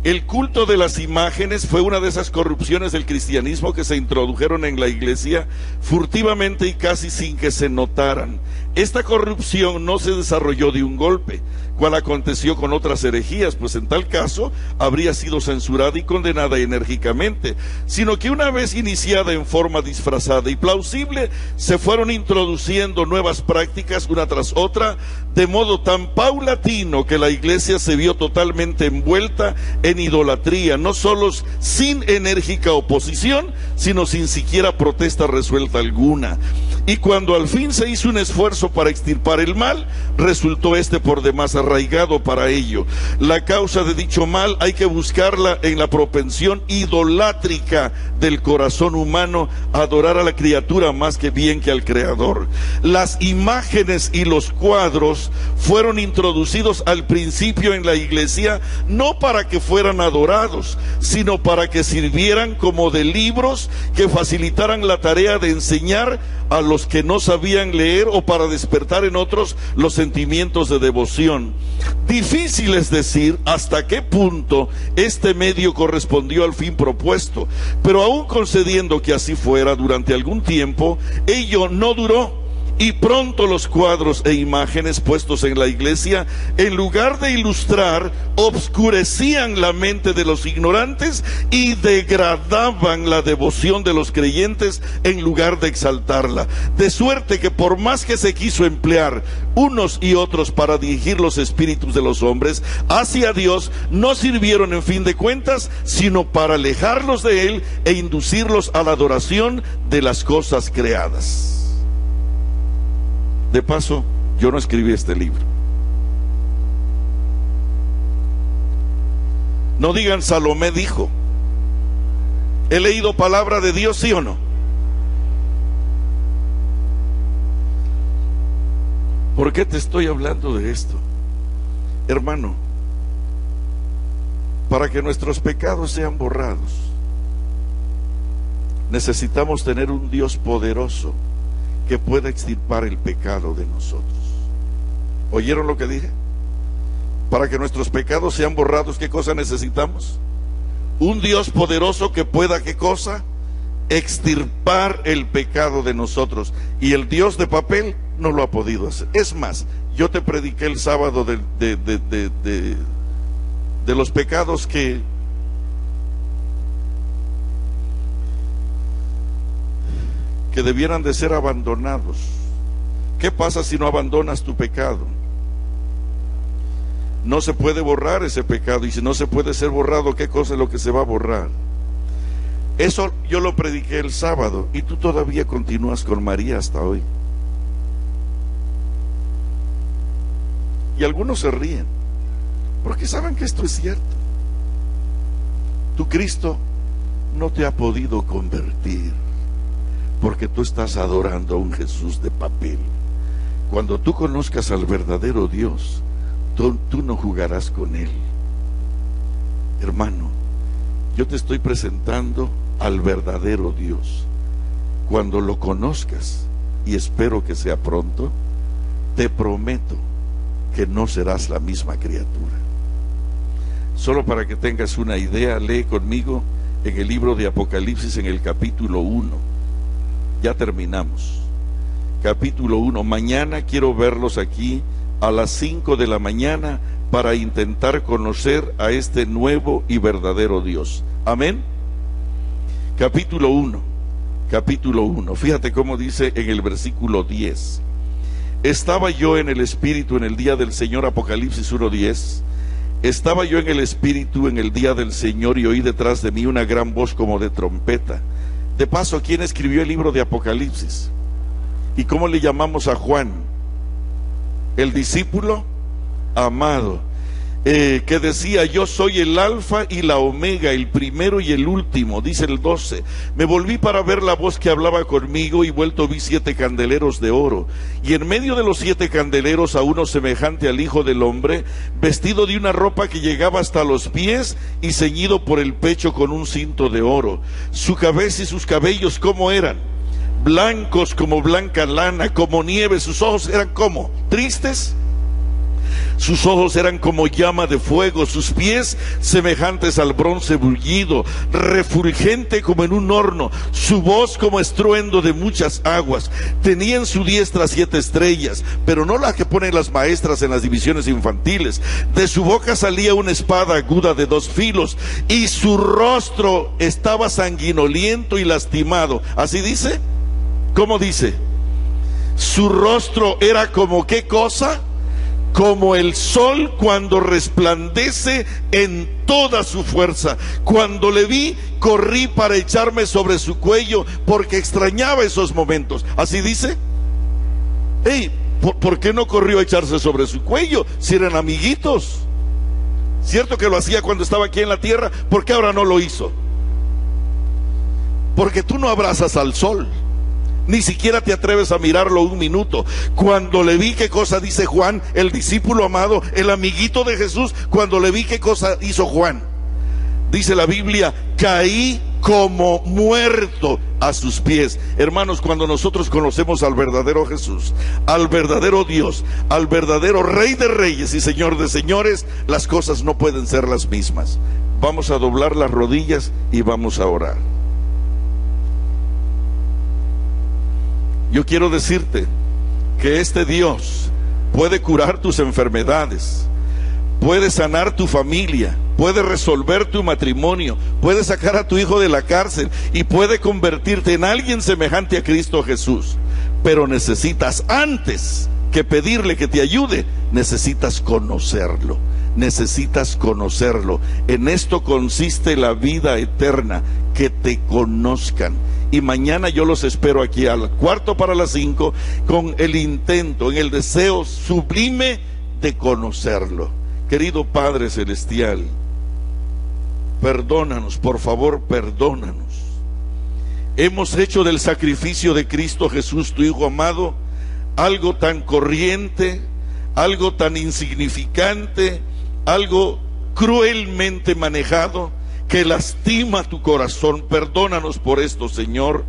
El culto de las imágenes fue una de esas corrupciones del cristianismo que se introdujeron en la iglesia furtivamente y casi sin que se notaran. Esta corrupción no se desarrolló de un golpe, cual aconteció con otras herejías, pues en tal caso habría sido censurada y condenada enérgicamente, sino que una vez iniciada en forma disfrazada y plausible, se fueron introduciendo nuevas prácticas una tras otra, de modo tan paulatino que la iglesia se vio totalmente envuelta en idolatría, no solo sin enérgica oposición, sino sin siquiera protesta resuelta alguna. Y cuando al fin se hizo un esfuerzo para extirpar el mal, resultó por demás arraigado para ello. La causa de dicho mal hay que buscarla en la propensión idolátrica del corazón humano a adorar a la criatura más que bien que al Creador. Las imágenes y los cuadros fueron introducidos al principio en la iglesia no para que fueran adorados, sino para que sirvieran como de libros que facilitaran la tarea de enseñar a los que no sabían leer o para despertar en otros los sentimientos de devoción. Difícil es decir hasta qué punto este medio correspondió al fin propuesto, pero aún concediendo que así fuera durante algún tiempo, ello no duró. Y pronto los cuadros e imágenes puestos en la iglesia, en lugar de ilustrar, obscurecían la mente de los ignorantes y degradaban la devoción de los creyentes en lugar de exaltarla. De suerte que por más que se quiso emplear unos y otros para dirigir los espíritus de los hombres hacia Dios, no sirvieron en fin de cuentas, sino para alejarlos de Él e inducirlos a la adoración de las cosas creadas. De paso, yo no escribí este libro. No digan Salomé dijo. ¿He leído palabra de Dios, sí o no? ¿Por qué te estoy hablando de esto? Hermano, para que nuestros pecados sean borrados, necesitamos tener un Dios poderoso que pueda extirpar el pecado de nosotros. ¿Oyeron lo que dije? Para que nuestros pecados sean borrados, ¿qué cosa necesitamos? Un Dios poderoso que pueda, ¿qué cosa? Extirpar el pecado de nosotros. Y el Dios de papel no lo ha podido hacer. Es más, Yo te prediqué el sábado de los pecados que debieran de ser abandonados. ¿Qué pasa si no abandonas tu pecado? No se puede borrar ese pecado, y si no se puede ser borrado, ¿qué cosa es lo que se va a borrar? Eso yo lo prediqué el sábado, y tú todavía continúas con María hasta hoy. Y algunos se ríen, porque saben que esto es cierto. Tu Cristo no te ha podido convertir, porque tú estás adorando a un Jesús de papel. Cuando tú conozcas al verdadero Dios, tú no jugarás con Él. Hermano, yo te estoy presentando al verdadero Dios. Cuando lo conozcas, y espero que sea pronto, te prometo que no serás la misma criatura. Solo para que tengas una idea, lee conmigo en el libro de Apocalipsis, en el capítulo 1. Ya terminamos. Capítulo 1. Mañana quiero verlos aquí a las 5 de la mañana para intentar conocer a este nuevo y verdadero Dios. Amén. Capítulo 1. Capítulo 1. Fíjate cómo dice en el versículo 10. Estaba yo en el Espíritu en el día del Señor, Apocalipsis 1:10. Estaba yo en el Espíritu en el día del Señor, y oí detrás de mí una gran voz como de trompeta. De paso, ¿quién escribió el libro de Apocalipsis? ¿Y cómo le llamamos a Juan? El discípulo amado, que decía: yo soy el alfa y la omega, el primero y el último. Dice el 12: me volví para ver la voz que hablaba conmigo, y vuelto vi 7 candeleros de oro, y en medio de los 7 candeleros a uno semejante al Hijo del Hombre, vestido de una ropa que llegaba hasta los pies y ceñido por el pecho con un cinto de oro. Su cabeza y sus cabellos, ¿cómo eran? Blancos como blanca lana, como nieve. Sus ojos eran como tristes. Sus ojos eran como llama de fuego, sus pies semejantes al bronce bullido, refulgente como en un horno, su voz como estruendo de muchas aguas. Tenía en su diestra 7 estrellas, pero no las que ponen las maestras en las divisiones infantiles. De su boca salía una espada aguda de 2 filos, y su rostro estaba sanguinoliento y lastimado. ¿Así dice? ¿Cómo dice? Su rostro era como, ¿qué cosa? Como el sol cuando resplandece en toda su fuerza. Cuando le vi, corrí para echarme sobre su cuello, porque extrañaba esos momentos. ¿Así dice? Hey, ¿por qué no corrió a echarse sobre su cuello si eran amiguitos? Cierto que lo hacía cuando estaba aquí en la tierra. ¿Por qué ahora no lo hizo? Porque tú no abrazas al sol, ni siquiera te atreves a mirarlo un minuto. Cuando le vi, ¿qué cosa dice Juan, el discípulo amado, el amiguito de Jesús? Cuando le vi, ¿qué cosa hizo Juan? Dice la Biblia: caí como muerto a sus pies. Hermanos, cuando nosotros conocemos al verdadero Jesús, al verdadero Dios, al verdadero Rey de Reyes y Señor de Señores, las cosas no pueden ser las mismas. Vamos a doblar las rodillas y vamos a orar. Yo quiero decirte que este Dios puede curar tus enfermedades, puede sanar tu familia, puede resolver tu matrimonio, puede sacar a tu hijo de la cárcel y puede convertirte en alguien semejante a Cristo Jesús. Pero necesitas, antes que pedirle que te ayude, necesitas conocerlo. Necesitas conocerlo. En esto consiste la vida eterna, que te conozcan. Y mañana yo los espero aquí al 4:45 con el intento, en el deseo sublime de conocerlo. Querido Padre Celestial, perdónanos, por favor, perdónanos. Hemos hecho del sacrificio de Cristo Jesús, tu Hijo amado, algo tan corriente, algo tan insignificante, algo cruelmente manejado que lastima tu corazón. Perdónanos por esto, Señor,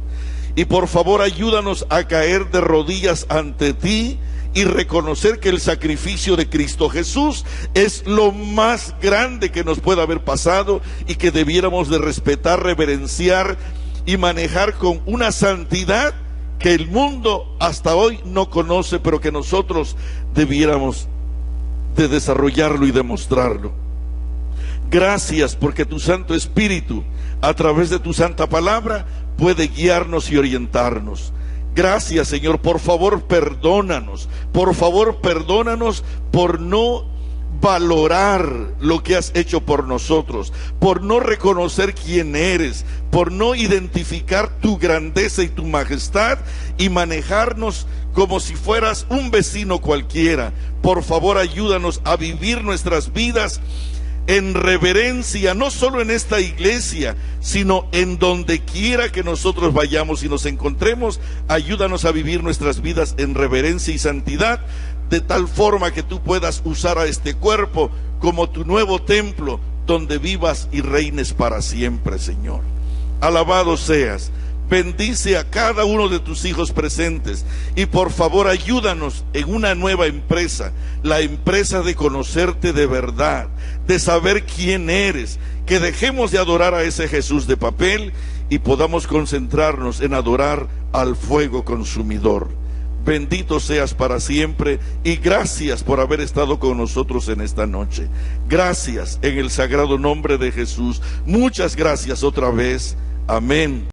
y por favor ayúdanos a caer de rodillas ante ti y reconocer que el sacrificio de Cristo Jesús es lo más grande que nos pueda haber pasado, y que debiéramos de respetar, reverenciar y manejar con una santidad que el mundo hasta hoy no conoce, pero que nosotros debiéramos de desarrollarlo y demostrarlo. Gracias porque tu Santo Espíritu, a través de tu santa palabra, puede guiarnos y orientarnos. Gracias, Señor. Por favor, perdónanos por no valorar lo que has hecho por nosotros, por no reconocer quién eres, por no identificar tu grandeza y tu majestad y manejarnos como si fueras un vecino cualquiera. Por favor, ayúdanos a vivir nuestras vidas en reverencia, no solo en esta iglesia, sino en donde quiera que nosotros vayamos y nos encontremos. Ayúdanos a vivir nuestras vidas en reverencia y santidad, de tal forma que tú puedas usar a este cuerpo como tu nuevo templo, donde vivas y reines para siempre, Señor. Alabado seas. Bendice a cada uno de tus hijos presentes y por favor ayúdanos en una nueva empresa, la empresa de conocerte de verdad, de saber quién eres, que dejemos de adorar a ese Jesús de papel y podamos concentrarnos en adorar al fuego consumidor. Bendito seas para siempre y gracias por haber estado con nosotros en esta noche. Gracias en el sagrado nombre de Jesús. Muchas gracias otra vez. Amén.